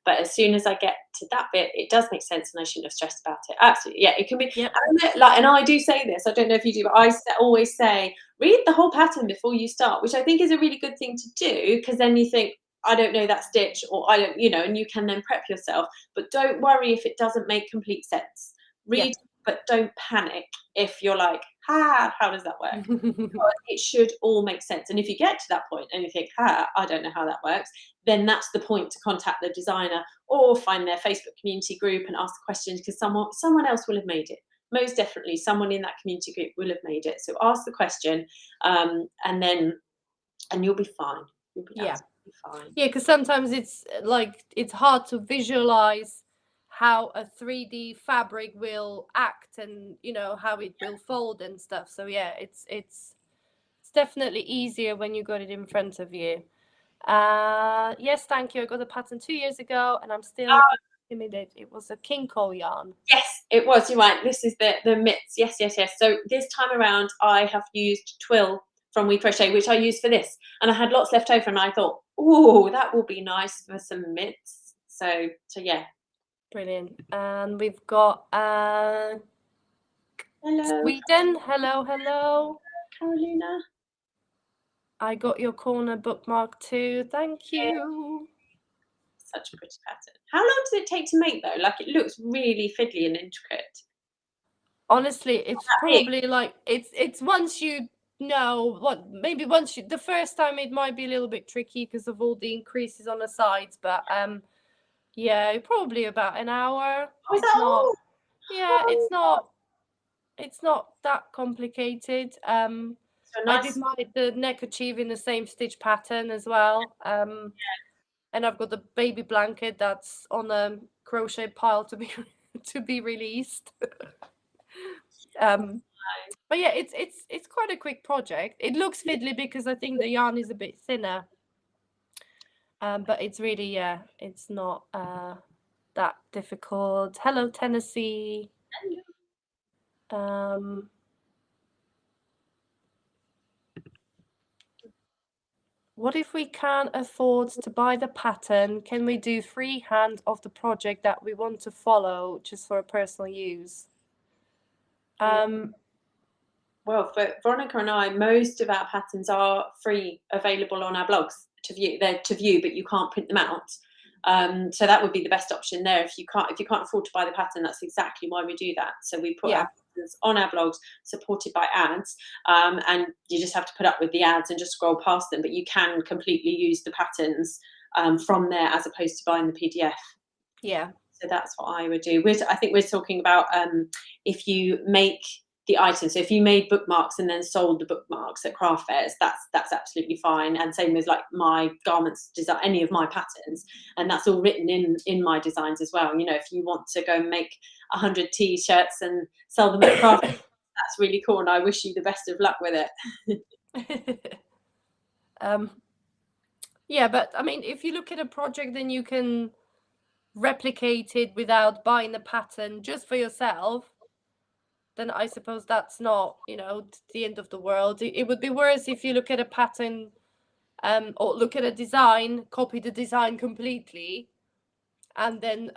But as soon as I get to that bit, it does make sense, and I shouldn't have stressed about it. Absolutely, yeah, it can be. Yep. And I do say this. I don't know if you do, but I always say read the whole pattern before you start, which I think is a really good thing to do, because then you think, I don't know that stitch, or I don't, and you can then prep yourself. But don't worry if it doesn't make complete sense. Read, but don't panic if you're like, how does that work? It should all make sense. And if you get to that point and you think, I don't know how that works, then that's the point to contact the designer or find their Facebook community group and ask questions, because someone else will have made it. Most definitely someone in that community group will have made it. So ask the question, and you'll be fine. You'll be absolutely fine. Yeah, because sometimes it's hard to visualize how a 3D fabric will act, and you know how it will fold and stuff. So yeah, it's definitely easier when you got it in front of you. Yes, thank you. I got a pattern 2 years ago, and I'm still intimidated. It was a king cole yarn. Yes, it was. You're right. This is the mitts. Yes, yes, yes. So this time around, I have used twill from We Crochet, which I used for this, and I had lots left over, and I thought, oh, that will be nice for some mitts. So yeah. Brilliant. And we've got Hello, Sweden. Hello, Carolina. I got your corner bookmark too. Thank you. Such a pretty pattern. How long does it take to make though? Like, it looks really fiddly and intricate. Honestly, it's probably like it's once you know what, maybe once you, the first time it might be a little bit tricky because of all the increases on the sides, but yeah, probably about an hour. Oh, is It's that not, all? yeah, Oh, it's not that complicated. so I nice. did the neckerchief in the same stitch pattern as well. And I've got the baby blanket that's on a crochet pile to be to be released. But yeah, it's quite a quick project. It looks fiddly because I think the yarn is a bit thinner. But it's really, yeah, it's not that difficult. Hello, Tennessee. What if we can't afford to buy the pattern? Can we do freehand of the project that we want to follow just for personal use? Well, for Veronika and I, most of our patterns are free, available on our blogs to view. They're to view, but you can't print them out. So that would be the best option there. If you can't afford to buy the pattern, that's exactly why we do that. So we put our patterns on our blogs, supported by ads, and you just have to put up with the ads and just scroll past them. But you can completely use the patterns from there, as opposed to buying the PDF. Yeah. So that's what I would do. I think we're talking about if you make the item. So if you made bookmarks and then sold the bookmarks at craft fairs, that's absolutely fine. And same with like my garments design, any of my patterns, and that's all written in my designs as well. You know, if you want to go and make 100 t-shirts and sell them at craft, that's really cool, and I wish you the best of luck with it. Yeah, but I mean, if you look at a project, then you can replicate it without buying the pattern just for yourself. Then I suppose that's not, you know, the end of the world. It would be worse if you look at a pattern or look at a design, copy the design completely, and then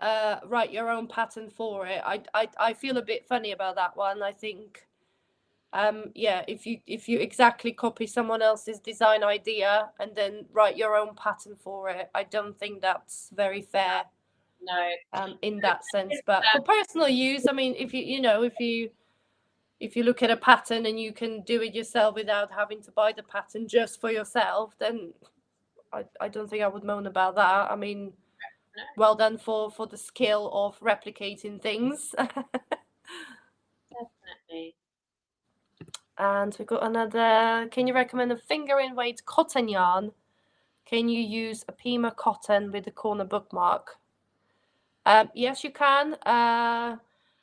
write your own pattern for it. I feel a bit funny about that one. I think, yeah, if you exactly copy someone else's design idea and then write your own pattern for it, I don't think that's very fair. No. In that sense, but for personal use, I mean, if you look at a pattern and you can do it yourself without having to buy the pattern just for yourself, then I don't think I would moan about that. I mean, well done for the skill of replicating things. Definitely. And we've got another. Can you recommend a fingering weight cotton yarn? Can you use a Pima cotton with the corner bookmark? Yes, you can.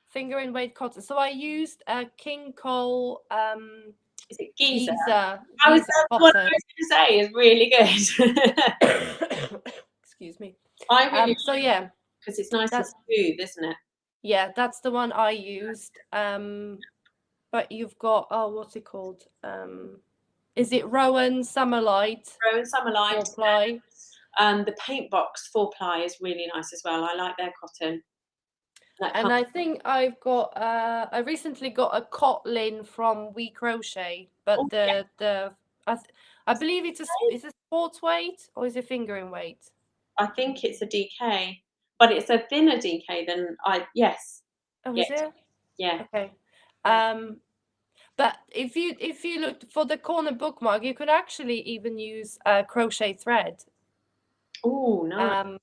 Fingering weight cotton. So I used a king cole. Is it Giza? I was what I was going to say is really good. Excuse me. I really so yeah, because it's nice and smooth, isn't it? Yeah, that's the one I used. But you've got, oh, what's it called? Is it Rowan Summerlight? Rowan Summerlight. 4-ply. And the Paint Box 4-ply is really nice as well. I like their cotton. And I think I've got, I recently got a Kotlin from We Crochet, but I believe it's is it sports weight or is it fingering weight? I think it's a DK, but it's a thinner DK than yes. Oh, is it? Yeah. Okay. But if you look for the corner bookmark, you could actually even use crochet thread. Oh, no.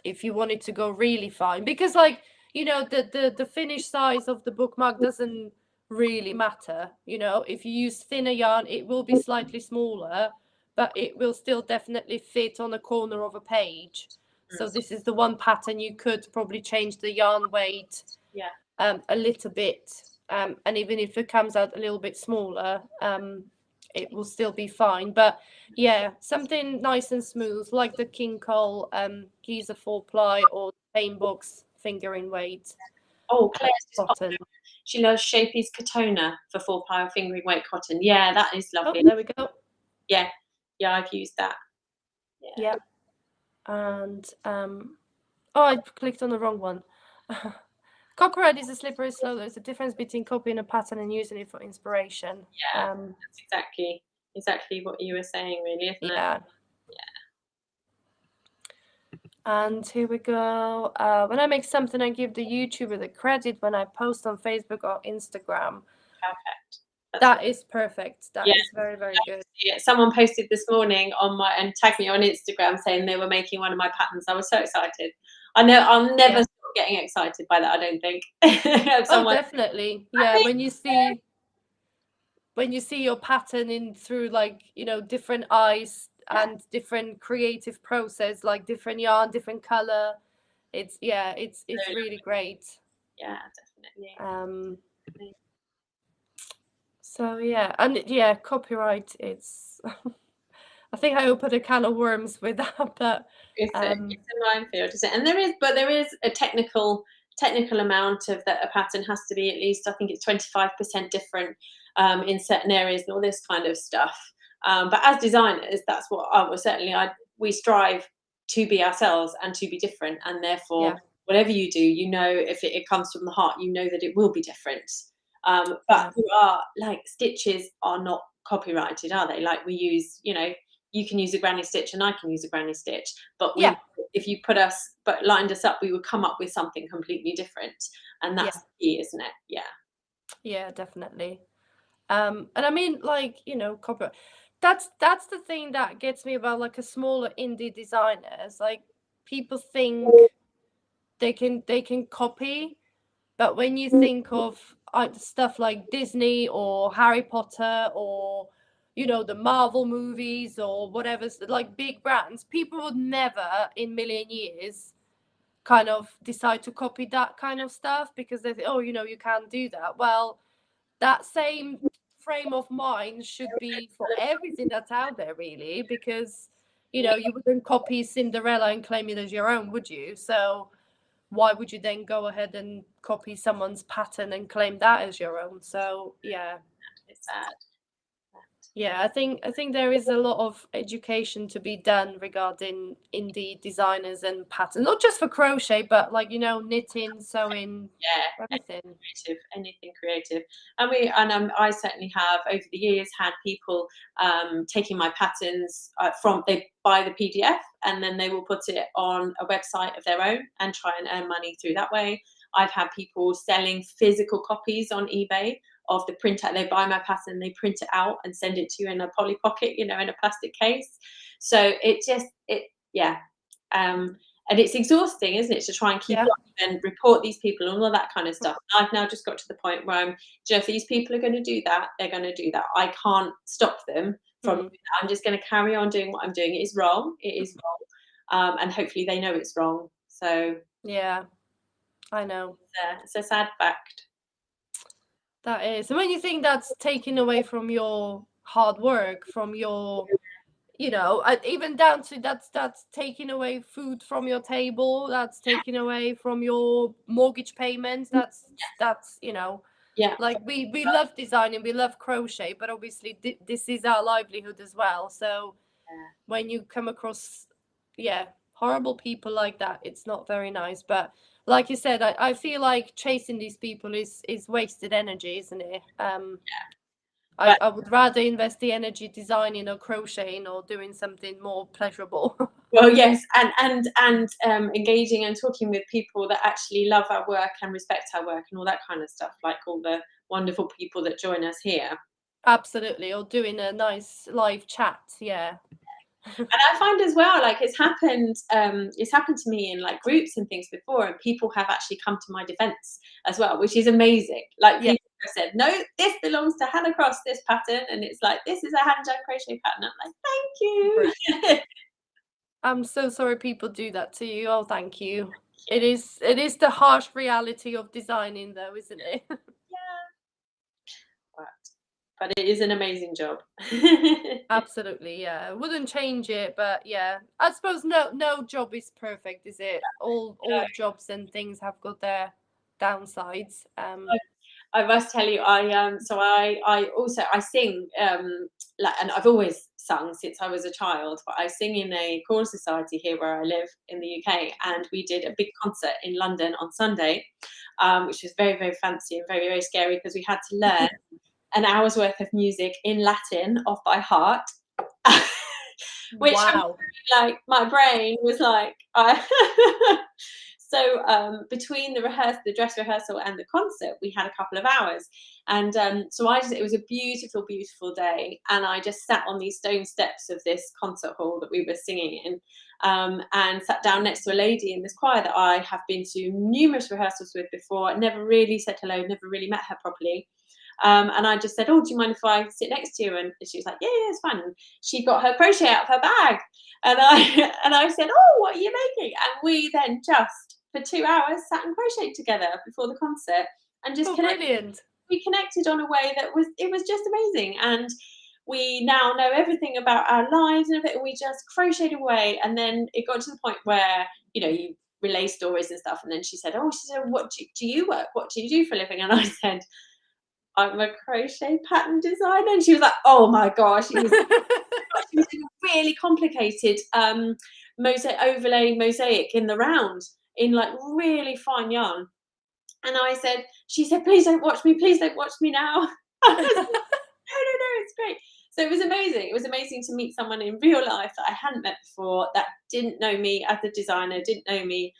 If you wanted to go really fine, because like, you know, the finish size of the bookmark doesn't really matter. You know, if you use thinner yarn, it will be slightly smaller, but it will still definitely fit on a corner of a page. So this is the one pattern you could probably change the yarn weight a little bit, and even if it comes out a little bit smaller, it will still be fine. But yeah, something nice and smooth like the King Cole Giza 4-ply or Pain Box fingering weight. Oh, Claire's just cotton. She loves Shapey's Katona for 4-ply fingering weight cotton. Yeah, that is lovely. Oh, there we go. Yeah, I've used that. Yeah. And oh, I clicked on the wrong one. Copyright is a slippery slope. There's a difference between copying a pattern and using it for inspiration. Yeah, that's exactly what you were saying, really, isn't it? Yeah. And here we go. When I make something, I give the YouTuber the credit when I post on Facebook or Instagram. Perfect. That is perfect. That is very, very good. Yeah, someone posted this morning and tagged me on Instagram saying they were making one of my patterns. I was so excited. I know I'll never stop getting excited by that, I don't think. Oh, definitely. Yeah, when you see your pattern through, like, you know, different eyes and different creative process, like different yarn, different color, it's really great. Yeah, definitely. So yeah, and copyright, it's I think I opened a can of worms with that, but it's a minefield, isn't it? And there is a technical amount of that a pattern has to be at least, I think it's 25% different in certain areas and all this kind of stuff. But as designers, that's what we strive to be ourselves and to be different, and therefore whatever you do, you know, if it comes from the heart, you know that it will be different. But there are, like, stitches are not copyrighted, are they? Like, we use, you know, you can use a granny stitch and I can use a granny stitch, but if you lined us up, we would come up with something completely different, and that's the key, isn't it? Yeah, definitely. And I mean, like, you know, copyright, that's the thing that gets me about, like, a smaller indie designers. Like, people think they can copy, but when you think of stuff like Disney or Harry Potter or, you know, the Marvel movies or whatever, like big brands, people would never in a million years kind of decide to copy that kind of stuff because they think, oh, you know, you can't do that. Well, that same frame of mind should be for everything that's out there, really, because, you know, you wouldn't copy Cinderella and claim it as your own, would you? So why would you then go ahead and copy someone's pattern and claim that as your own? So yeah, it's sad. Yeah, I think there is a lot of education to be done regarding indie designers and patterns, not just for crochet, but, like, you know, knitting, sewing, everything. Anything creative. And I certainly have over the years had people taking my patterns they buy the PDF and then they will put it on a website of their own and try and earn money through that way. I've had people selling physical copies on eBay of the printout. They buy my pattern, they print it out and send it to you in a Polly Pocket, you know, in a plastic case. So and it's exhausting, isn't it, to try and keep up and report these people and all that kind of stuff. And I've now just got to the point where if these people are going to do that, they're going to do that. I can't stop them from doing that. I'm just going to carry on doing what I'm doing. It is wrong. And hopefully they know it's wrong. So yeah, I know. It's a sad fact. That is. And when you think that's taken away from your hard work, from your, you know, even down to that's taking away food from your table, that's taking away from your mortgage payments, that's you know, like we love designing, we love crochet, but obviously this is our livelihood as well. So when you come across horrible people like that, it's not very nice. But like you said, I feel like chasing these people is wasted energy, isn't it? I would rather invest the energy designing or crocheting or doing something more pleasurable. Well, yes, and engaging and talking with people that actually love our work and respect our work and all that kind of stuff, like all the wonderful people that join us here. Absolutely, or doing a nice live chat, And I find as well, like, it's happened to me in, like, groups and things before, and people have actually come to my defense as well, which is amazing. Like, people have said, no, this belongs to Hannah Cross, this pattern, and it's like, this is a HanJan Crochet pattern. I'm like, thank you. I'm so sorry people do that to you. Oh, thank you. It is the harsh reality of designing though, isn't it? Yeah. But it is an amazing job. Absolutely, yeah. Wouldn't change it, but yeah. I suppose no job is perfect, is it? All jobs and things have got their downsides. I must tell you, I also I sing, like, and I've always sung since I was a child, but I sing in a choral society here where I live in the UK, and we did a big concert in London on Sunday, which was very, very fancy and very, very scary because we had to learn an hour's worth of music in Latin off by heart. Which Wow. like my brain was like, so between the dress rehearsal and the concert, we had a couple of hours, and so it was a beautiful, beautiful day, and I just sat on these stone steps of this concert hall that we were singing in, and sat down next to a lady in this choir that I have been to numerous rehearsals with before. Never really said hello, never really met her properly. And I just said, "Oh, do you mind if I sit next to you?" And she was like, "Yeah, yeah, it's fine." And she got her crochet out of her bag, and I and I said, "Oh, what are you making?" And we then just for 2 hours sat and crocheted together before the concert, and just Brilliant. we connected on a way that was just amazing. And we now know everything about our lives and everything. We just crocheted away, and then it got to the point where you relay stories and stuff. And then she said, "What do you work? What do you do for a living?" And I said, "I'm a crochet pattern designer." And she was like, "Oh my gosh." She was doing a really complicated overlay mosaic in the round in like really fine yarn. And she said, "Please don't watch me. Please don't watch me now." I was like, no, it's great. So it was amazing. It was amazing to meet someone in real life that I hadn't met before, that didn't know me as a designer, didn't know me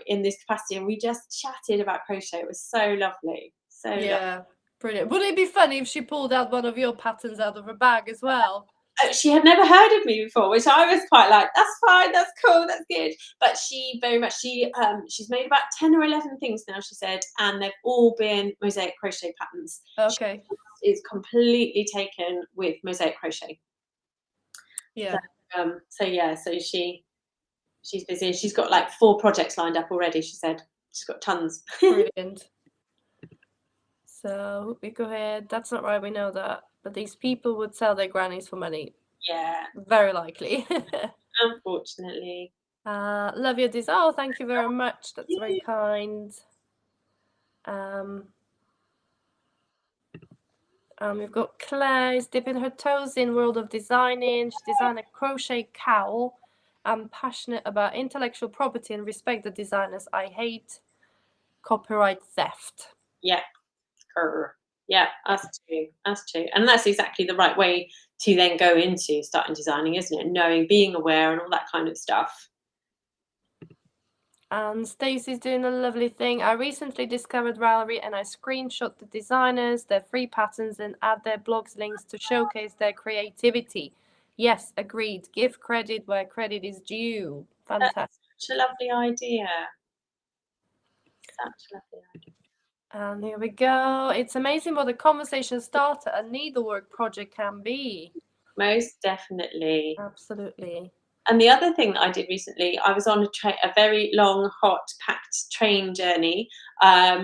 in this capacity. And we just chatted about crochet. It was so lovely. So lovely. Yeah, brilliant. Would it be funny if she pulled out one of your patterns out of her bag as well? She had never heard of me before, which I was quite like, "That's fine, that's cool, that's good." But she very much she's made about 10 or 11 things now, she said, and they've all been mosaic crochet patterns. Okay. She is completely taken with mosaic crochet. Yeah. So yeah, so she's busy, and she's got like 4 projects lined up already, she said. She's got tons. Brilliant. So we go ahead. That's not right, we know that. But these people would sell their grannies for money. Yeah, Very likely. unfortunately. Love your design. Oh, thank you very much. That's very kind. We've got Claire is dipping her toes in world of designing. She designed a crochet cowl. I'm passionate about intellectual property and respect the designers. I hate copyright theft. Yeah. Yeah, us too. And that's exactly the right way to then go into starting designing, isn't it? Knowing, being aware, and all that kind of stuff. And Stacey's doing a lovely thing. I recently discovered Ravelry and I screenshot the designers, their free patterns, and add their blogs links to showcase their creativity. Yes, agreed. Give credit where credit is due. Fantastic. That's such a lovely idea. Such a lovely idea. And here we go. It's amazing what a conversation starter a needlework project can be. Most definitely. Absolutely. And the other thing that I did recently, I was on a very long, hot, packed train journey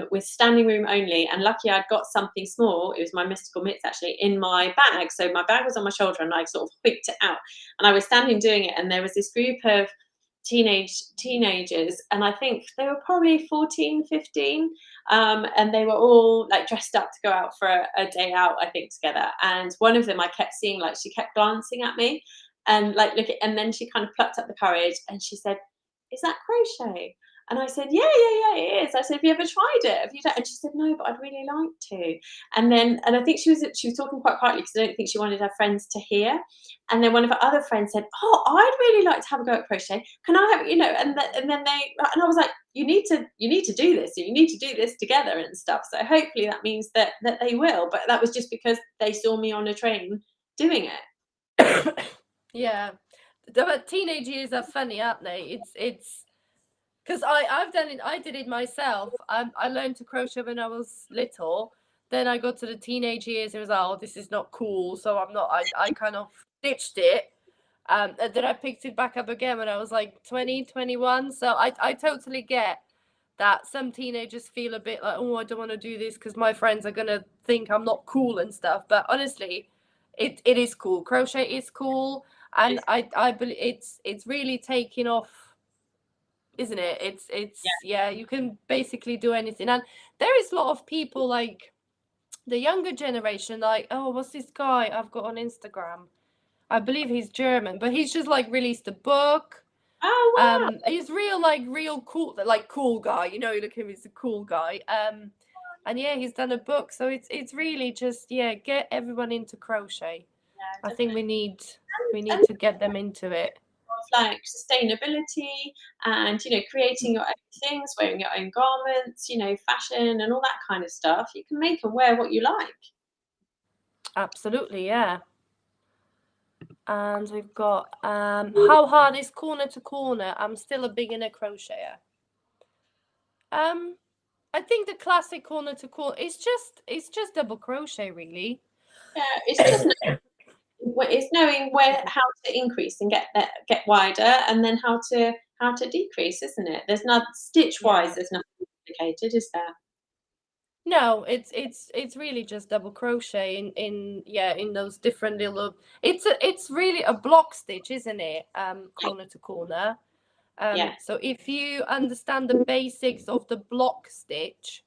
with standing room only. And lucky I'd got something small. It was my mystical mitts actually in my bag. So my bag was on my shoulder and I sort of whipped it out. And I was standing doing it. And there was this group of teenagers, and I think they were probably 14, 15, and they were all like dressed up to go out for a day out, I think, together. And one of them I kept seeing, like, she kept glancing at me and like and then she kind of plucked up the courage and she said, "Is that crochet?" And I said, "Yeah, it is." I said, "Have you ever tried it? Have you done?" And she said, "No, but I'd really like to." And I think she was talking quite quietly because I don't think she wanted her friends to hear. And then one of her other friends said, "Oh, I'd really like to have a go at crochet. Can I have?" And then I was like, "You need to do this. You need to do this together and stuff." So hopefully that means that they will. But that was just because they saw me on a train doing it. Yeah, the teenage years are funny, aren't they? It's because I've done it. I did it myself. I learned to crochet when I was little. Then I got to the teenage years and was like, "Oh, this is not cool." So I'm not. I kind of ditched it. Then I picked it back up again when I was like 20, 21. So I totally get that some teenagers feel a bit like, oh, I don't want to do this because my friends are gonna think I'm not cool and stuff. But honestly, it is cool. Crochet is cool, and I believe it's really taking off, isn't it? It's yeah, you can basically do anything. And there is a lot of people like the younger generation, like, oh, what's this guy I've got on Instagram? I believe he's German, but he's just like released a book. Oh wow. He's real cool, like cool guy. You know, you look at him, he's a cool guy. And yeah, he's done a book, so it's really just get everyone into crochet. Yeah, I think we need and to get them into it. like sustainability and creating your own things, wearing your own garments, fashion and all that kind of stuff. You can make and wear what you like. Absolutely, yeah. And we've got how hard is corner to corner? I'm still a beginner crocheter. I think the classic corner to corner it's just double crochet, really. Yeah, it's just it's knowing how to increase and get wider, and then how to decrease, isn't it? There's not stitch wise. There's nothing complicated, is there? No, it's really just double crochet in those different little. It's really a block stitch, isn't it? Corner to corner. So if you understand the basics of the block stitch,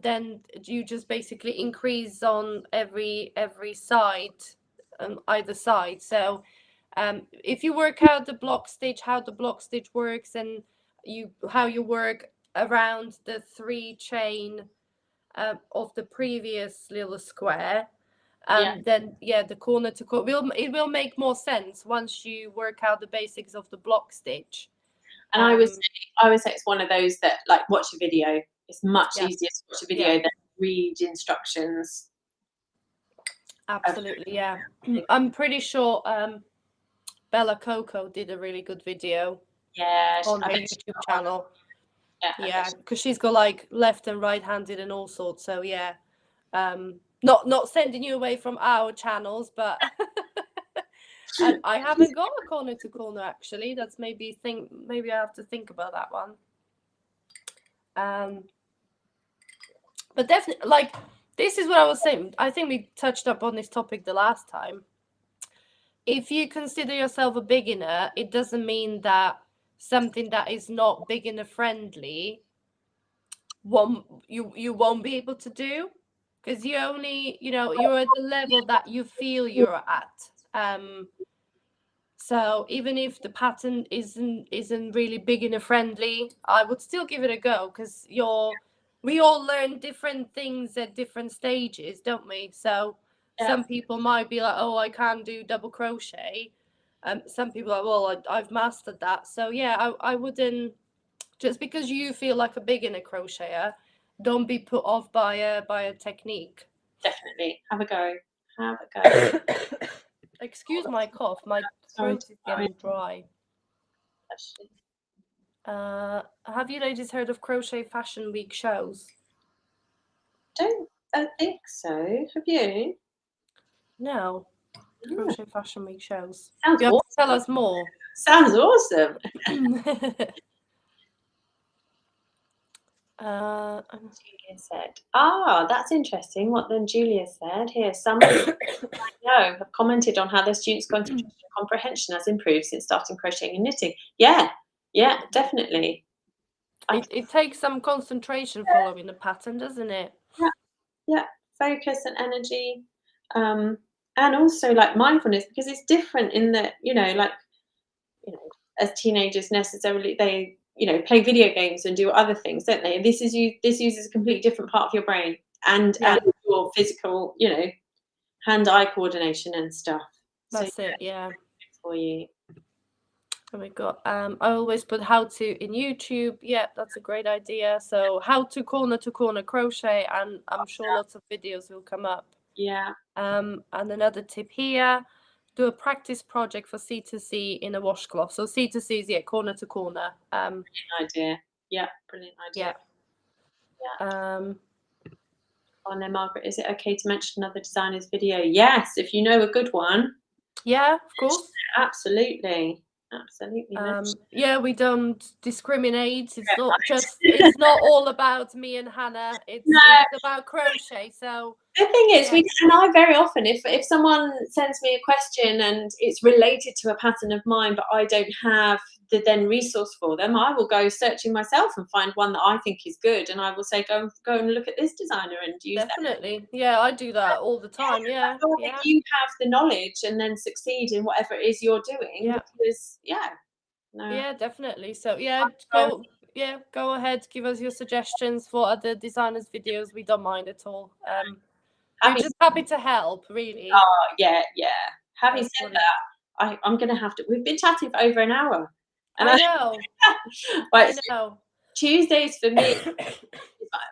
then you just basically increase on every side, either side. So if you work out the block stitch, how the block stitch works, and how you work around the 3 chain of the previous little square, then the corner to corner it will make more sense once you work out the basics of the block stitch. And I would say it's one of those that, like, watch a video. It's much easier to watch a video than read instructions. Absolutely, yeah. I'm pretty sure Bella Coco did a really good video on her YouTube channel. Yeah, because she's got like left and right-handed and all sorts. So yeah, not sending you away from our channels, but and I haven't got a corner to corner actually. That's maybe I have to think about that one. But definitely, like, this is what I was saying. I think we touched up on this topic the last time. If you consider yourself a beginner, it doesn't mean that something that is not beginner friendly you won't be able to do, because you only you're at the level that you feel you're at. So even if the pattern isn't really beginner friendly, I would still give it a go, because we all learn different things at different stages, don't we? So some people might be like, oh, I can't do double crochet. Some people are, well, I've mastered that. So yeah, I wouldn't, just because you feel like a beginner crocheter, don't be put off by a technique. Definitely have a go. Excuse my cough, my throat is getting dry. Have you ladies heard of Crochet Fashion Week shows? I think so. Have you? No. Crochet Fashion Week shows. Sounds you have awesome. to tell us more. Sounds awesome. Julia said, that's interesting what then Julia said. Here, some I know have commented on how their students' concentration and comprehension has improved since starting crocheting and knitting. Yeah, definitely. It takes some concentration following the pattern, doesn't it? Yeah, focus and energy, and also like mindfulness, because it's different in that as teenagers necessarily they play video games and do other things, don't they? And this uses a completely different part of your brain and your physical, hand-eye coordination and stuff. That's it, yeah. For you. And we got I always put how to in YouTube. Yeah, that's a great idea. So how to corner crochet, and I'm sure lots of videos will come up. Yeah. And another tip here, do a practice project for C2C in a washcloth. So C2C is corner to corner. Brilliant idea. Yeah, brilliant idea. Yeah. On there, Margaret, is it okay to mention another designer's video? Yes, if you know a good one. Yeah, of course. Absolutely. Yeah, we don't discriminate. It's not all about me and Hannah. It's about crochet. So the thing is, and I very often, if someone sends me a question and it's related to a pattern of mine, but I don't have the then resource for them, I will go searching myself and find one that I think is good, and I will say, go and look at this designer and use definitely. Yeah, I do that all the time. Yeah, you have the knowledge and then succeed in whatever it is you're doing. Yeah. Because yeah, definitely. So go ahead, give us your suggestions for other designers' videos. We don't mind at all. We're just happy to help, really. Oh yeah. Having said that, I'm gonna have to. We've been chatting for over an hour. And I know. Right, I know. Tuesdays for me,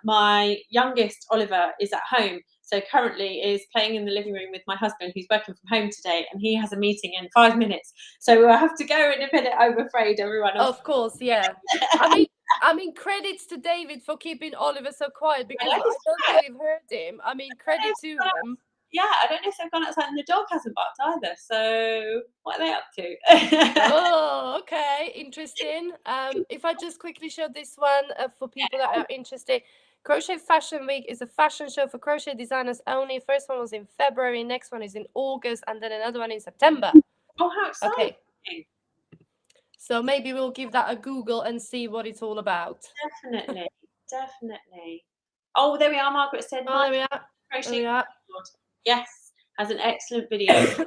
my youngest Oliver is at home, so currently is playing in the living room with my husband, who's working from home today, and he has a meeting in 5 minutes. So we'll have to go in a minute. I'm afraid, everyone. Of course, yeah. I mean, credits to David for keeping Oliver so quiet, because I don't think we've heard him. I mean, credit to them. Yeah, I don't know if they've gone outside, and the dog hasn't barked either. So what are they up to? Oh, okay, interesting. If I just quickly show this one for people that are interested. Crochet Fashion Week is a fashion show for crochet designers only. First one was in February, next one is in August, and then another one in September. Oh, how exciting. Okay. So maybe we'll give that a Google and see what it's all about. Definitely. Oh, there we are. Margaret said, oh, there we are. Crochet. Yes, has an excellent video. Go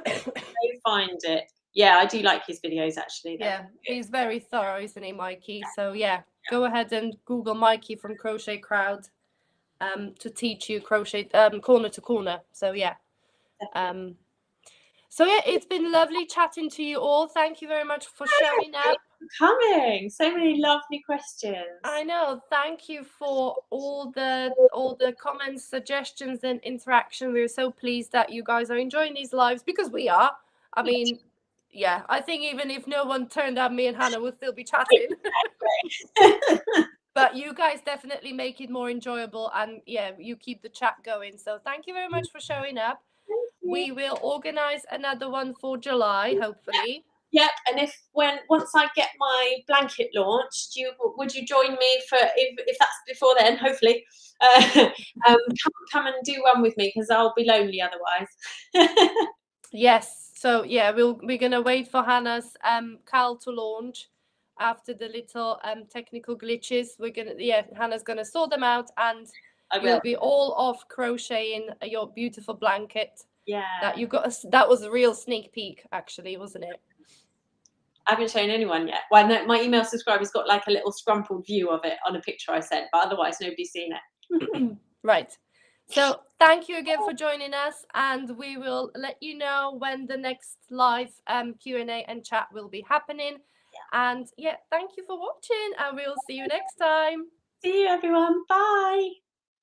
find it. Yeah, I do like his videos, actually. Yeah, he's very thorough, isn't he, Mikey? So yeah, go ahead and Google Mikey from Crochet Crowd to teach you crochet corner to corner. So yeah. So yeah, it's been lovely chatting to you all. Thank you very much for showing up. Coming. So many lovely questions. I know. Thank you for all the comments, suggestions, and interaction. We're so pleased that you guys are enjoying these lives, because we are. I mean, yeah, I think even if no one turned up, me and Hannah would still be chatting. But you guys definitely make it more enjoyable, and yeah, you keep the chat going. So thank you very much for showing up. We will organize another one for July, hopefully. Yep, and once I get my blanket launched, would you join me for if that's before then? Hopefully, come and do one with me, because I'll be lonely otherwise. Yes, so yeah, we're gonna wait for Hannah's Cal to launch. After the little technical glitches, Hannah's gonna sort them out, and you'll be all off crocheting your beautiful blanket. Yeah, that was a real sneak peek, actually, wasn't it? I haven't shown anyone yet. Well, no, my email subscriber's got like a little scrumpled view of it on a picture I sent, but otherwise nobody's seen it. Right. So thank you again for joining us, and we will let you know when the next live Q&A and chat will be happening. Yeah. And yeah, thank you for watching, and we'll see you next time. See you, everyone. Bye.